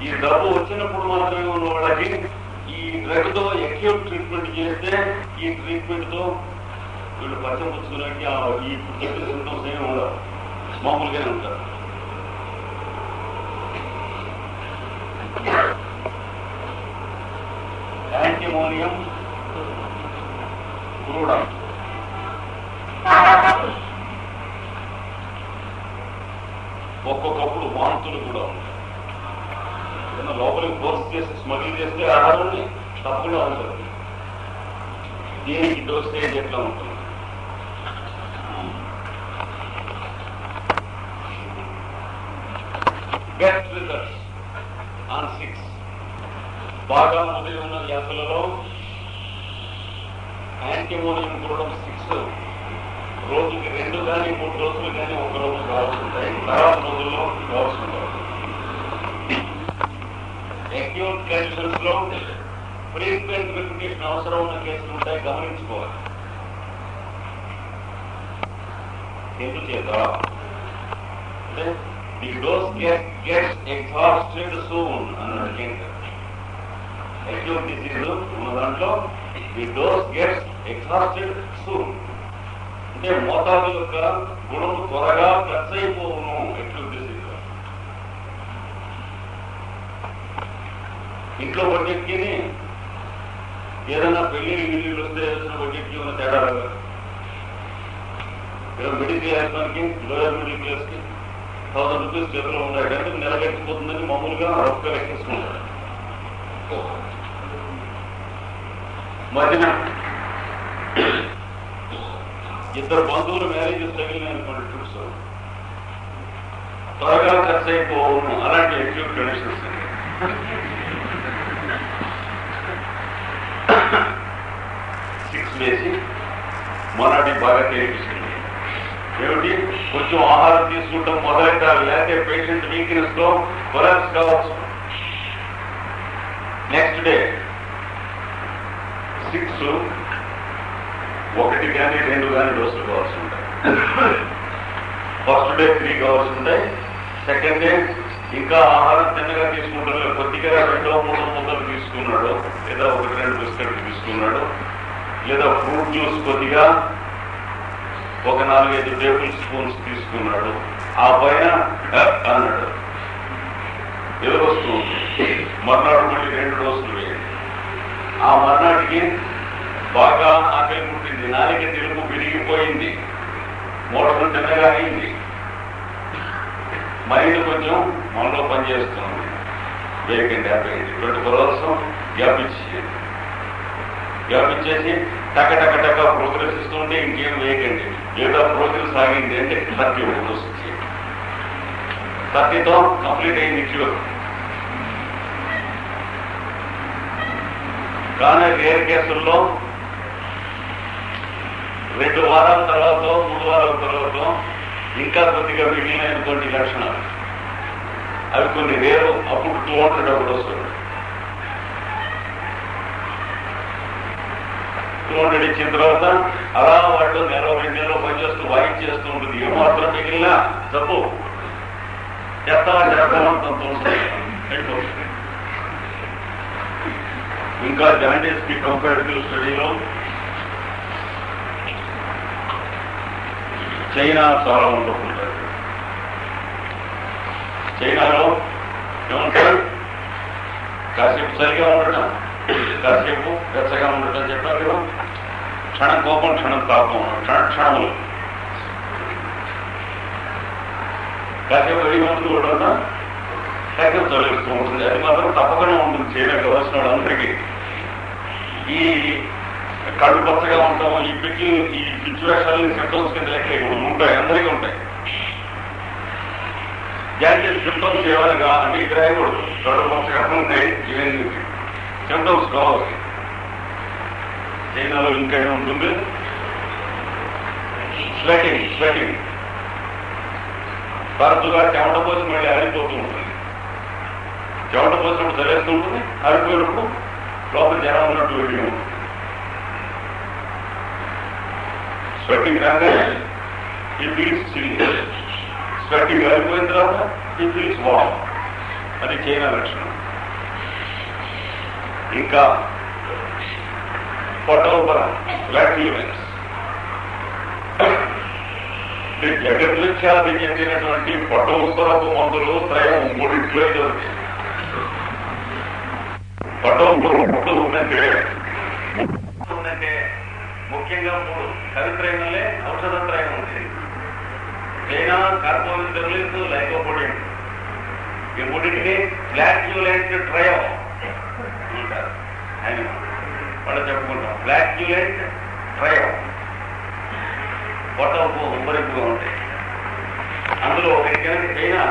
ఈ డబ్బు వచ్చినప్పుడు మాత్రమే ఉన్న వాళ్ళకి ఈ డ్రగ్ తో అక్యూట్ ట్రీట్మెంట్ చేస్తే ఈ ట్రీట్మెంట్ తో వీళ్ళు పచ్చం పుచ్చుకునే ఈ చెప్పిన సింటమ్స్ ఏమి ఉండవు, మామూలుగానే ఉంటారు. యాంటిమోనియం క్రూడం. ఒక్కొక్కప్పుడు వాంతులు కూడా ఉంటాయి. ఏదైనా లోపలికి ఫోర్స్ చేసి స్మగ్లింగ్ చేస్తే ఆహారాన్ని తప్పకుండా ఉంటుంది. దీనికి డోసేజ్ ఎట్లా ఉంటుంది? గెట్ నాన్ 6 బాగా మొదలు ఉన్న వ్యాసులలో యాంటీమోనియం కూడా 6 రోజుకి 2 కానీ 3 రోజులు కానీ 1 రోజు కావాల్సి ఉంటాయి. తర్వాత రోజుల్లో కావాల్సి ఉంటాయి. అక్యూట్ కండిషన్స్ లో ఫ్రీక్వెంట్ రిపిటేషన్ అవసరం ఉన్న కేసులు ఉంటాయి, గమనించుకోవాలి. ఎందుచేత అంటే the dose gets exhausted soon అన్నాడు కింగ్. అక్యూట్ డిసీజ్ ఉన్న దాంట్లో the dose gets exhausted soon అంటే మోతాదు యొక్క గుణము త్వరగా ఖర్చు అయిపోవును. అక్యూట్ డిసీజ్ ఇంట్లో బడ్జెట్కి ఏదైనా పెళ్లి గిల్లీలు వస్తే వచ్చిన బడ్జెట్కి ఉన్న తేడా మిడిల్ క్లాస్కి లోయర్ మిడిల్ క్లాస్కి 1000 రూపీస్ చేతిలో ఉన్నాయంటే నెలకెక్కిపోతుందని మామూలుగా రొక్క లెక్కేసుకుంటాడు. మధ్యన ఇద్దరు బంధువులు మ్యారేజెస్ తగిలినటువంటి ట్రిప్స్ త్వరగా ఖర్చు అయిపోవును. అలాంటి అక్యూట్ కండిషన్స్ 6 వేసి మొన్నటి బాగా తెలియజేసింది. ఏమిటి? కొంచెం ఆహారం తీసుకుంటాం మొదలెట్టాలి, లేకపోతే పేషెంట్ వీక్నెస్ లో కొలాప్స్ కావచ్చు. నెక్స్ట్ డే 6 1 కానీ 2 కానీ డోసులు కావాల్సి ఉంటాయి. ఫస్ట్ డే 3 కావాల్సి ఉంటాయి. సెకండ్ డే ఇంకా ఆహారం తిన్నగా తీసుకుంటారు, కొద్దిగా 2-3 ముద్దలు తీసుకున్నాడు, లేదా 1-2 బిస్కెట్లు తీసుకున్నాడు, లేదా ఫ్రూట్ జ్యూస్ కొద్దిగా ఒక 4-5 టేబుల్ స్పూన్స్ తీసుకున్నాడు. ఆ పైన అన్నాడు ఎదురొస్తుంది. మర్నాడు మళ్ళీ 2 డోసులు వేయండి. ఆ మర్నాటికి బాగా ఆకలి పుట్టింది, నాలిక తెలుగు విరిగిపోయింది, మోడలు తిన్నగా అయింది, మైండ్ కొంచెం మనలో పనిచేస్తుంది. వేయకండి, 24 అవర్స్ గ్యాప్ ఇచ్చేసి టక టక టక ప్రోగ్రెస్ ఇస్తుంటే ఇంకేం వేయకండి. ఏదో ప్రోగ్రెస్ ఆగింది అంటే 30 డోస్ చేయండి. 30తో కంప్లీట్ అయింది క్యూర్. కానీ రేర్ కేసుల్లో 2 వారాల తర్వాత 3 వారాల తర్వాత ఇంకా కొద్దిగా మిగిలినటువంటి లక్షణాలు అవి కొన్ని రేరు. అప్పుడు 200 ఒకటి వస్తుంది. 200 ఇచ్చిన తర్వాత అలా వాళ్ళు 2 నెలలో పనిచేస్తూ వాయించేస్తూ ఉంటుంది. ఏమాత్రం మిగిలినా తప్పు చేస్తామంతంతో వెళ్ళిపోతుంది. ఇంకా జాయింటీస్ కి కంపారిటివ్ స్టడీలో చైనా చాలా ఉంటుంటారు. చైనాలో ఏమంటారు? కాసేపు సరిగా ఉండటం, కాసేపు వెచ్చగా ఉండటం చెప్పారు కదా. క్షణం కోపం, క్షణం తాపం, క్షణములు. కాసేపు వేడిగా ఉంటుంది కూడా, కాసేపు తొలగిస్తూ ఉంటుంది. అది మాత్రం తప్పకుండా ఉంటుంది చైనా కావాల్సిన వాళ్ళందరికీ. ఈ కళ్ళు పచ్చగా ఉంటాం, ఈ పిచ్చి వేషాలు సింటమ్స్ కింద లెక్క ఉంటాయి, అందరికీ ఉంటాయి. జాయింట్ సింటమ్స్ ఏమైనా అంటే ఇక్కడ రాయకూడదు. కళ్ళు పచ్చగా ఉంటాయి, ఇవన్నీ సింటమ్స్ కావాలి. చైనాలో ఇంకా ఏముంటుంది? స్వెటింగ్ తరచుగా చెమట పోసి మళ్ళీ ఆరిపోతూ ఉంటుంది. చెమట పోసినప్పుడు చదివేస్తూ ఉంటుంది, ఆరిపోయినప్పుడు లోపల జనం ఉన్నట్టు వెళ్ళి ఉంటుంది. స్వెట్టింగ్ రాగానే ఈ ఫీల్స్ చిల్లి, స్వెట్టింగ్ ఆరిపోయిన తర్వాత ఈ ఫీల్స్ వామ్. అది చైనా లక్షణం. ఇంకా పొట్టల ఫ్లాట్యూలెన్స్, జగద్విఖ్యాతి చెందినటువంటి పొట్ట ఉత్తరపు మందులు త్రయం 3 దొరికాయి. పొట్ట ఉందంటే ముఖ్యంగా 3 కవిత్రయంలో ఔషధత్రయం ఉంది. China, carbohydrates, lycopodium. ఈ 3టిని ఫ్లాట్యూలెంట్ ట్రయం అంటారు. ఆయన వాళ్ళు చెప్పుకుంటాం ఫ్లాట్యూలెంట్ ట్రయం. పొట్ట ఉబ్బరింపుగా ఉంటాయి. అందులో చైనా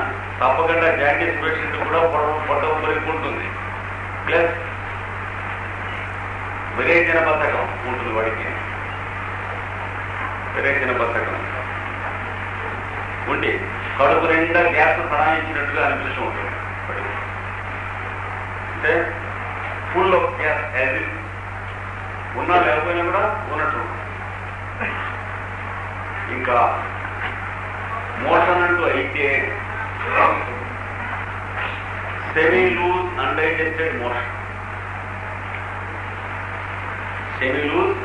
తప్పకుండా జాండీస్ పేషెంట్ కూడా పొట్ట పెరుగుకుంటుంది. ప్లస్ విరేచన బద్ధకం ఉంటుంది వాడికి. విరేచన బద్ధకం ఉండి కడుపు నిండా గ్యాస్ ప్రణాయించినట్టుగా అనిపిస్తూ ఉంటుంది. అంటే ఫుల్ ఆఫ్ గ్యాస్ యాజ్ ఉన్నా లేకపోయినా కూడా ఉన్నట్టు. ఇంకా మోషన్ అంటూ అయితే semi loose undigested motion. Semi loose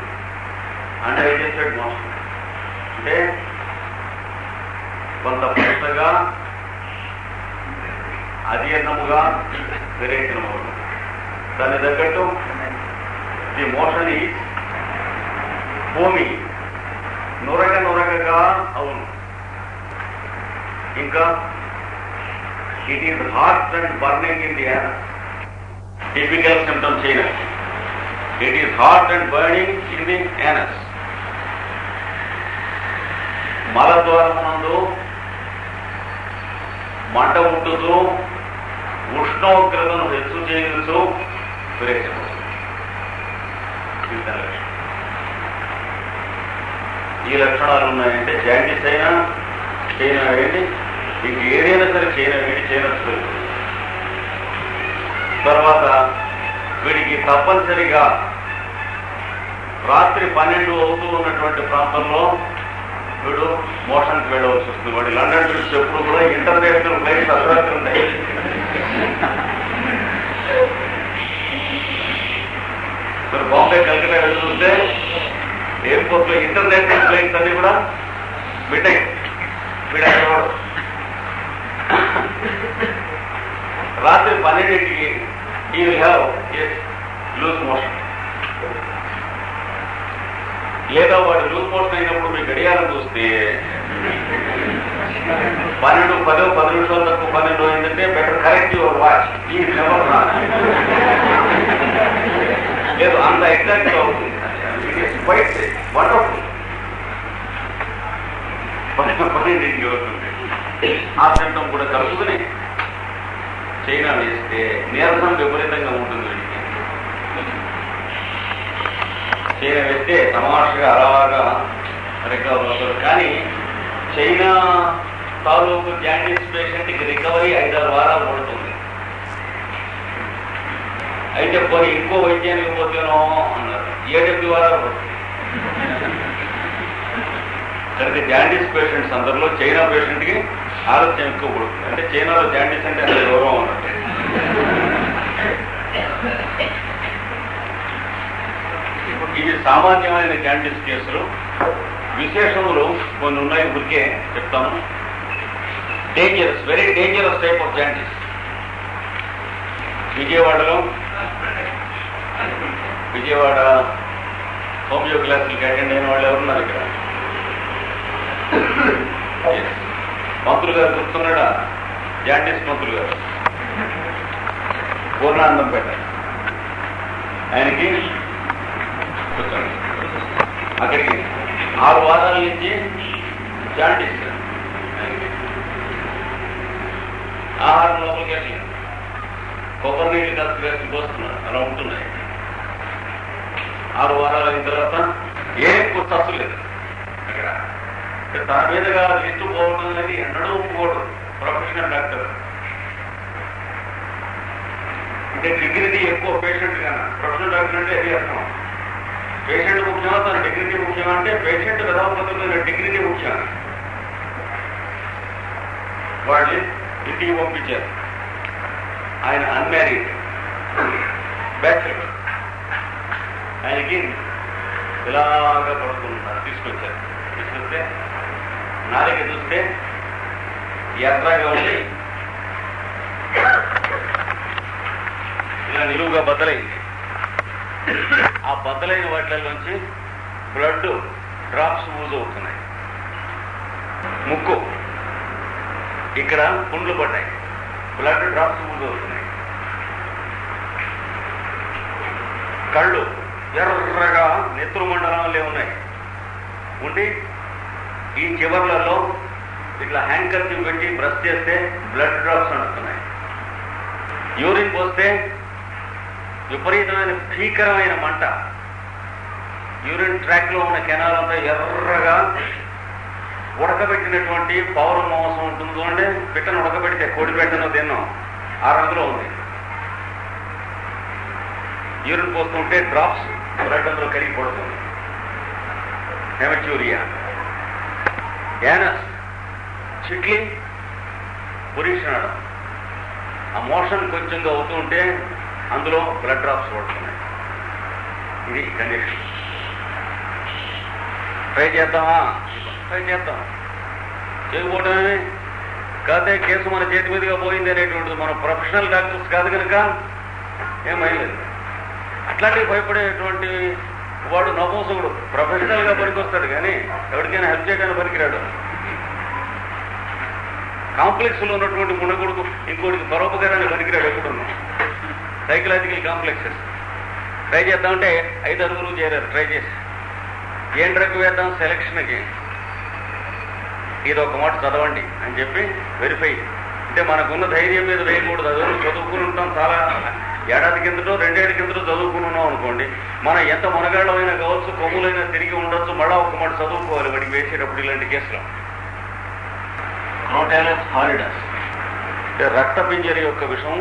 undigested motion అంటే కొంత పలుచగా అజీర్ణముగా విరేచనము. దాని తగ్గట్టు ది మోషన్ ఈజ్ భూమి నురగగా అవును. ఇంకా it is hot and burning in the anus. Typical symptoms అయిన it is hot and burning in the anus. మలద్వారమునందు మంట ఉంటుతూ ఉష్ణోగ్రతను హెచ్చు చేస్తూ విరేచన. ఈ లక్షణాలు ఉన్నాయంటే జాండీస్ అయినా చైనా వేడి, ఇంక ఏదైనా సరే చైనా వేడి చేయనచ్చు. తర్వాత వీడికి తప్పనిసరిగా రాత్రి 12 అవుతూ ఉన్నటువంటి ప్రాంతంలో వీడు మోషన్కి వెళ్ళవలసి వస్తుంది. వాడి లండన్ ట్రిప్స్ ఎప్పుడు కూడా ఇంటర్నేషనల్ ఫ్లైట్స్ అర్ధరాత్రి ఉంటాయి. మరి బాంబే కలకత్తా వెళ్ళి చూస్తే ఎయిర్పోర్ట్ లో ఇంటర్నేషనల్ ఫ్లైట్స్ అన్ని కూడా మిడ్నైట్. వీడేవాడు రాత్రి 12ంటికి ఈ విల్ హ్యావ్ లూజ్ మోషన్. లేదా వాడు లూజ్ మోషన్ అయినప్పుడు మీ గడియారం చూస్తే 12, 10 నిమిషాలు తక్కువ 12 ఏంటంటే బెటర్ కరెక్ట్ యువర్ వాచ్. ఈ నెవర్ లేదు, అంత ఎగ్జాక్ట్ గా అవుతుంది. It is quite wonderful. 12ంటికి అవుతుంది. ఆ సిమ్టమ్ కూడా కలుపుకుని చైనా వేస్తే నీరసం విపరీతంగా ఉంటుంది. చైనా వేస్తే తమాషగా అలాగా రికవర్ అవుతారు. కానీ చైనా తాలూకు జాండీస్ పేషెంట్కి రికవరీ 5-6 వారాలు పడుతుంది. అయితే పోనీ ఇంకో వైద్యానికి పోతేనో అన్నారు 7-8 వారాలు పడుతుంది. కనుక జాండీస్ పేషెంట్స్ అందరిలో చైనా పేషెంట్కి ఆలస్యం ఎక్కువ పడుతుంది. అంటే చైనాలో జాండీస్ అంటే అంత గౌరవం అన్నట్టు. ఇవి సామాన్యమైన జాండీస్ కేసులు. విశేషములు కొన్ని ఉన్నాయి, ఊరికే చెప్తాను. Dangerous, very dangerous type of jaundice. Vijayawada homeo క్లాసులకి అటెండ్ అయిన వాళ్ళు ఎవరున్నారు ఇక్కడ? మంత్రులు గారు గుర్తున్నాడా? జాండీస్ మంత్రులు గారు పూర్ణానందం పేట. ఆయనకి అక్కడికి 6 వారాల నుంచి జాండీస్. ఆహారం లోపలికి వెళ్ళి కొబ్బరి నీళ్ళు కలిసి వేసి పోస్తున్నారు. అలా ఉంటున్నాయి. 6 వారాలు అయిన తర్వాత ఏం గుర్తు లేదు. అక్కడ తన మీదుగా లిస్టు పోవడం అనేది ఎన్నడూ ఒప్పుకోడు ప్రొఫెషనల్ డాక్టర్. అంటే డిగ్నిటీ ఎక్కువ పేషెంట్ కన్నా. ప్రొఫెషనల్ డాక్టర్ అంటే అది అర్థం. పేషెంట్ ముఖ్యమా తన డిగ్నిటీ ముఖ్యమా అంటే పేషెంట్ కథాపద్ధతులు డిగ్నిటీ ముఖ్యం. వాళ్ళు ఇంటికి పంపించారు. ఆయన అన్మ్యారీడ్ బ్యాచులర్. ఆయనకి ఇలాగా పడుకుంటున్నారు. తీసుకొచ్చారు. తీసుకొస్తే నాలుక చూస్తే ఎర్రగా ఉండి ఇలా నిలువుగా బద్దలైంది. ఆ బద్దలైన వాటిలోంచి బ్లడ్ డ్రాప్స్ యూజ్ అవుతున్నాయి. ముక్కు ఇక్కడ పుండ్లు పడ్డాయి. బ్లడ్ డ్రాప్స్ యూజ్ అవుతున్నాయి. కళ్ళు ఎర్రగా నెత్తురు మండలంలో ఉన్నాయి. ఉండి ఈ చివర్లలో ఇట్లా హ్యాండ్ కర్చీఫ్ పెట్టి బ్రష్ చేస్తే బ్లడ్ డ్రాప్స్ అంటున్నాయి. యూరిన్ పోస్తే విపరీతమైన భీకరమైన మంట. యూరిన్ ట్రాక్ లో ఉన్న కెనాల్ అంతా ఎర్రగా ఉడకబెట్టినటువంటి పౌర మాంసం ఉంటుంది చూడండి, పిట్టను ఉడకబెడితే కోడి పెట్టను తిన్నాం, ఆ రంగులో ఉంది. యూరిన్ పోస్తుంటే డ్రాప్స్ బ్లడ్ అందులో కరిగి పడుతుంది. హెమచ్యూరియా. యానస్ చిట్లి పురీషణం. ఆ మోషన్ కొంచెంగా అవుతూ ఉంటే అందులో బ్లడ్ డ్రాప్స్ పడుతున్నాయి. ఇది కండిషన్. ట్రై చేద్దామా? ట్రై చేద్దాం. చేయకపోవడమే కాదే కేసు మన చేతి మీదుగా పోయింది అనేటువంటిది. మనం ప్రొఫెషనల్ డాక్టర్స్ కాదు కనుక ఏమైలేదు. అట్లాంటివి భయపడేటువంటి వాడు నమోసకుడు. ప్రొఫెషనల్ గా పనికొస్తాడు కానీ ఎవరికైనా హెల్ప్ చేయడానికి పనికిరాడు. కాంప్లెక్స్ లో ఉన్నటువంటి మునగుడుకు ఇంకోటికి పరోపకారాన్ని పనికిరాడు ఎప్పుడున్నా. Psychological complexes. ట్రై చేద్దామంటే 5 అడుగులు చేరారు. ట్రై చేసి ఏం డ్రగ్ వేద్దాం సెలక్షన్కి, ఇది ఒక మాట చదవండి అని చెప్పి వెరిఫై. అంటే మనకున్న ధైర్యం మీద వేయకూడదు. అది చదువుకుని ఉంటాం, చాలా ఏడాది కిందటో 2 ఏళ్ళ కిందటో చదువుకుని ఉన్నాం అనుకోండి, మనం ఎంత మునగాళ్ళమైనా కావచ్చు, కొమ్ములైనా తిరిగి ఉండొచ్చు, మళ్ళా ఒక మాట చదువుకోవాలి వాడికి వేసేటప్పుడు ఇలాంటి కేసులో. క్రోటాలస్ హారిడస్ అంటే రక్త పింజరి యొక్క విషం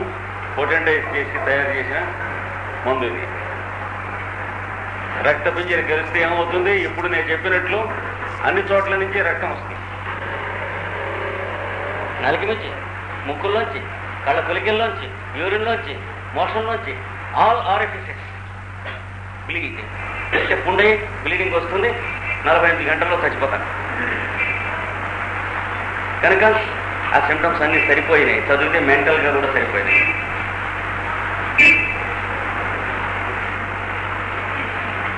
పొటెండైజ్ చేసి తయారు చేసిన మందు ఇది. రక్త పింజరి కలిస్తే ఏమవుతుంది? ఇప్పుడు నేను చెప్పినట్లు అన్ని చోట్ల నుంచి రక్తం వస్తుంది. నలికి నుంచి, ముక్కుల్లోంచి, కళ్ళ పులికెల్లోంచి, యూరిన్లోంచి, మోషన్లోంచి, ఆల్ ఆర్ఎఫ్ఎస్ఎస్ బ్లీడింగ్. అంటే పుండై బ్లీడింగ్ వస్తుంది. 48 గంటల్లో చచ్చిపోతాను. కనుక ఆ సిమ్టమ్స్ అన్ని సరిపోయినాయి. చదివితే మెంటల్గా కూడా సరిపోయినాయి.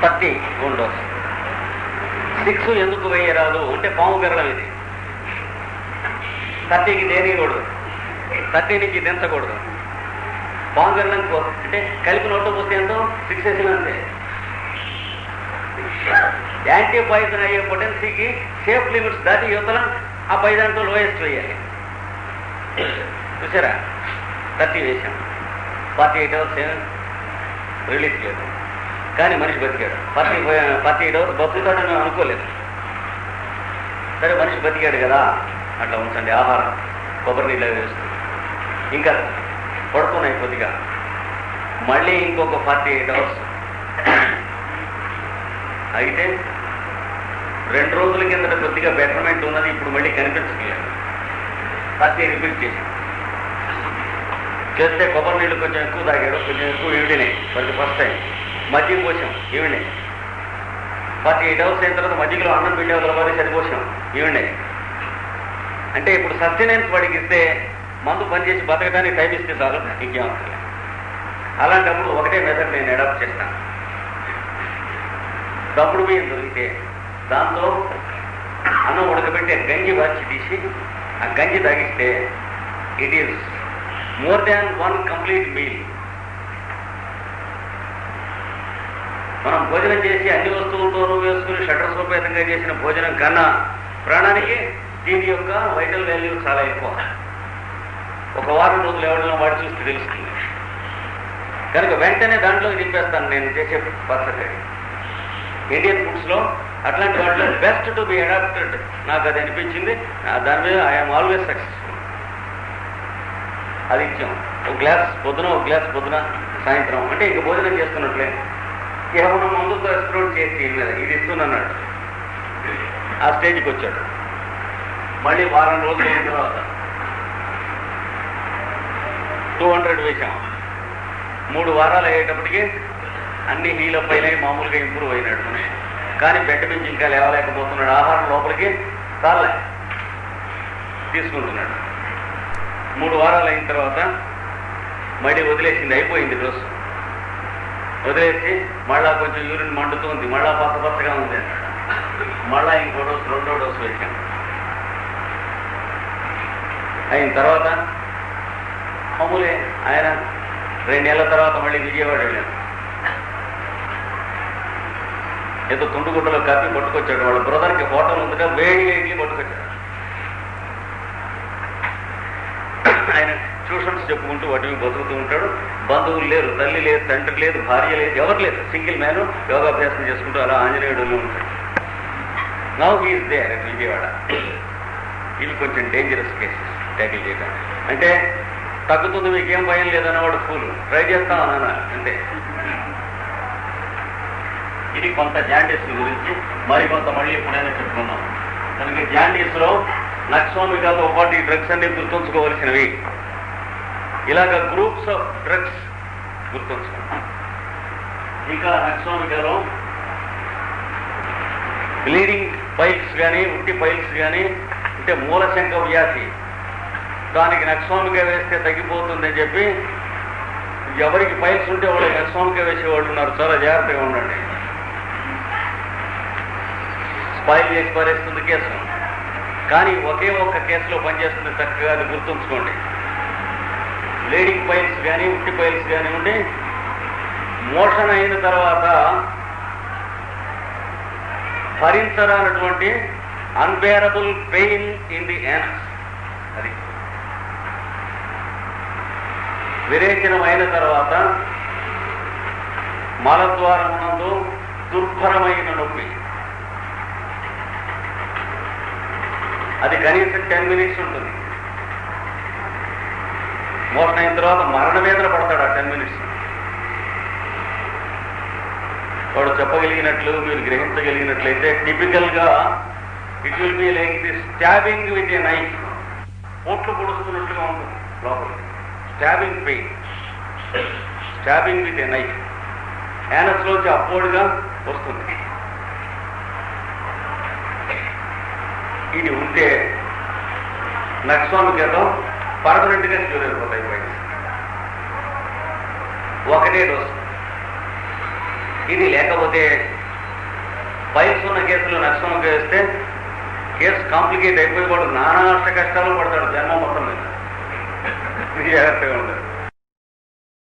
పత్తి గుండోస్ 6 ఎందుకు వేయరాదు అంటే పాము పెరగడం ఇది. 30కి దేనికూడదు, 30 నుంచి దించకూడదు. పాము పెరగడానికి అంటే కలిపి నోట్లో పోస్తే ఎంతో 6 వేసిన అంతే. యాంటీ పాయిజన్ అయ్యే పొటెన్సీకి సేఫ్ లిమిట్స్ దాటి యువతల ఆ పై దాంట్లో లోయెస్ట్ వేయాలి. చూసారా? 30 వేసాం. 48 అవర్స్ ఏం రిలీఫ్ లేదు, కానీ మనిషి బతికాడు. 48 అవర్స్ బతుకుతాడని అనుకోలేదు. సరే మనిషి బతికాడు కదా, అట్లా ఉంచండి. ఆహారం కొబ్బరి నీళ్ళు వేస్తుంది. ఇంకా పడుతున్నాయి కొద్దిగా. మళ్ళీ ఇంకొక 48 అవర్స్ అయితే 2 రోజుల కిందట కొద్దిగా బెటర్మెంట్ ఉన్నది, ఇప్పుడు మళ్ళీ కనిపించలేదు. 30 రిపీట్ చేస్తే కొబ్బరి నీళ్ళు కొంచెం ఎక్కువ తాగాడు, కొంచెం ఎక్కువ ఈవిడినాయి. ప్రతి ఫస్ట్ టైం మజ్జిగ పోసాం ఈవిడే. 48 అవర్స్ అయిన తర్వాత మజ్జిగలో అన్నం పిండి వదలబడి సరిపోసాం ఈవిడే. అంటే ఇప్పుడు సస్టెనెన్స్ వాడికి ఇస్తే మందు పనిచేసి బతకడానికి టైం ఇస్తే చాలు, ఇంకేమవుతుంది. అలాంటప్పుడు ఒకటే మెథడ్ నేను అడాప్ట్ చేస్తాను. తప్పుడు బియ్యం దొరికితే దాంతో అన్నం ఉడకబెట్టి గంజి వాచి తీసి ఆ గంజి తాగిస్తే it is more than 1 complete meal. మనం భోజనం చేసి అన్ని వస్తువులతోనూ వేసుకుని షట్టర్ సోపేతంగా చేసిన భోజనం కన్నా ప్రాణానికి దీని యొక్క వైటల్ వాల్యూ చాలా ఎక్కువ. 1 వారం రోజులు ఎవరైనా వాడి చూస్తే తెలుస్తుంది. కనుక వెంటనే దాంట్లో దింపేస్తాను నేను చేసే పద్ధతి. ఇండియన్ ఫుడ్స్లో అట్లాంటి వాటిలో బెస్ట్ టు బి అడాప్టెడ్ నాకు అది అనిపించింది. దాని మీద ఐఎమ్ ఆల్వేస్ సక్సెస్ఫుల్. అది ఇచ్చాం. 1 గ్లాస్ పొద్దున, 1 గ్లాస్ పొద్దున, సాయంత్రం. అంటే ఇంక భోజనం చేస్తున్నట్లే. ఏమన్నా మందుతో ఎక్స్ప్లోర్ చేసి మీద ఇది ఇస్తున్నాడు. ఆ స్టేజ్కి వచ్చాడు. మళ్ళీ వారం రోజులు అయిన తర్వాత 200 వేసాం. 3 వారాలు అయ్యేటప్పటికి అన్ని హీలప్ అయినాయి, మామూలుగా ఇంప్రూవ్ అయినాడు. కానీ బెడ్ నుంచి ఇంకా లేవలేకపోతున్నాడు. ఆహారం లోపలికి చాలే తీసుకుంటున్నాడు. 3 వారాలు అయిన తర్వాత మళ్ళీ వదిలేసింది, అయిపోయింది డోసు. వదిలేసి మళ్ళా కొంచెం యూరిన్ మండుతుంది, మళ్ళా పచ్చగా ఉంది అన్నాడు. మళ్ళా ఇంకో డోసు, 2వ డోసు వేసాం. అయిన తర్వాత మామూలే. ఆయన 2 నెలల తర్వాత మళ్ళీ విజయవాడ వెళ్ళాను. ఏదో తుండుగుడ్డలో కాఫీ పట్టుకొచ్చాడు. వాళ్ళ బ్రదర్కి హోటల్ ఉందిగా, వేడిగా ఇడ్లీ పట్టుకొచ్చాడు. చెప్పుకుంటూ వాటిని బతుకుతూ ఉంటాడు. బంధువులు లేరు, తల్లి లేదు, తండ్రి లేదు, భార్య లేదు, ఎవరు లేదు, సింగిల్ మ్యాన్ యోగాభ్యాసం చేసుకుంటూ అలా ఆంజనేయుడులో ఉంటాడు. Now he is there at Vijayawada. ఇవి కొంచెం డేంజరస్ కేసెస్ ట్యాకిల్ చేయడానికి. అంటే తగ్గుతుంది మీకేం భయం లేదన్నవాడు ఫూల్, ట్రై చేస్తాం అన్నా అంతే. ఇది కొంత జాండీస్ గురించి, మరికొంత మళ్ళీ ఎప్పుడైనా చెప్పుకున్నాం. కనుక జాండీస్లో నక్సోమికాతో పాటు ఈ డ్రగ్స్ అన్ని గుర్తుంచుకోవలసినవి. ఇలాగ గ్రూప్స్ ఆఫ్ డ్రగ్స్ గుర్తుంచుకోండి. ఇంకా నక్సోమికాలో బ్లీడింగ్ పైల్స్ కానీ, ఉట్టి పైల్స్ కానీ, అంటే మూలశంక వ్యాధి, దానికి నక్సోమికా వేస్తే తగ్గిపోతుందని చెప్పి ఎవరికి పైల్స్ ఉంటే వాళ్ళకి నక్సోమికా వేసేవాళ్ళు ఉన్నారు. చాలా జాగ్రత్తగా ఉండండి, స్పాయిల్ చేసి పారేస్తుంది కేసు. కానీ ఒకే ఒక్క కేసులో పనిచేస్తుంది చక్కగా, అది గుర్తుంచుకోండి. బ్లీడింగ్ పైల్స్ కానీ, ఉట్టి పైల్స్ కానీ ఉండి మోషన్ అయిన తర్వాత భరించరానటువంటి unbearable pain in the anus, అది విరేచనం అయిన తర్వాత మలద్వారం నందు దుర్భరమైన నొప్పి, అది కనీసం 10 minutes ఉంటుంది. మోషన్ అయిన తర్వాత మరణ వేదన పడతాడు ఆ 10 minutes. వాడు చెప్పగలిగినట్లు మీరు గ్రహించగలిగినట్లయితే టిపికల్గా it will be like the stabbing with a knife. పోట్లు పొడుస్తున్నట్లుగా ఉంటుంది లోపల. Stabbing pain, stabbing with a knife. యానస్లోంచి అప్పోర్డ్గా వస్తుంది. ఇది ఉంటే నక్సోమికాతో పర్మనెంట్గా క్యూర్ అయిపోతాయి పైల్స్. ఒకటే డోసు. ఇది లేకపోతే పైల్స్ ఉన్న కేసులో నక్సోమికా వేస్తే కేసు కాంప్లికేట్ అయిపోయి వాడు నానా కష్టాలు పడతాడు జన్మ మొత్తం మీద. జాగ్రత్తగా ఉంటాడు.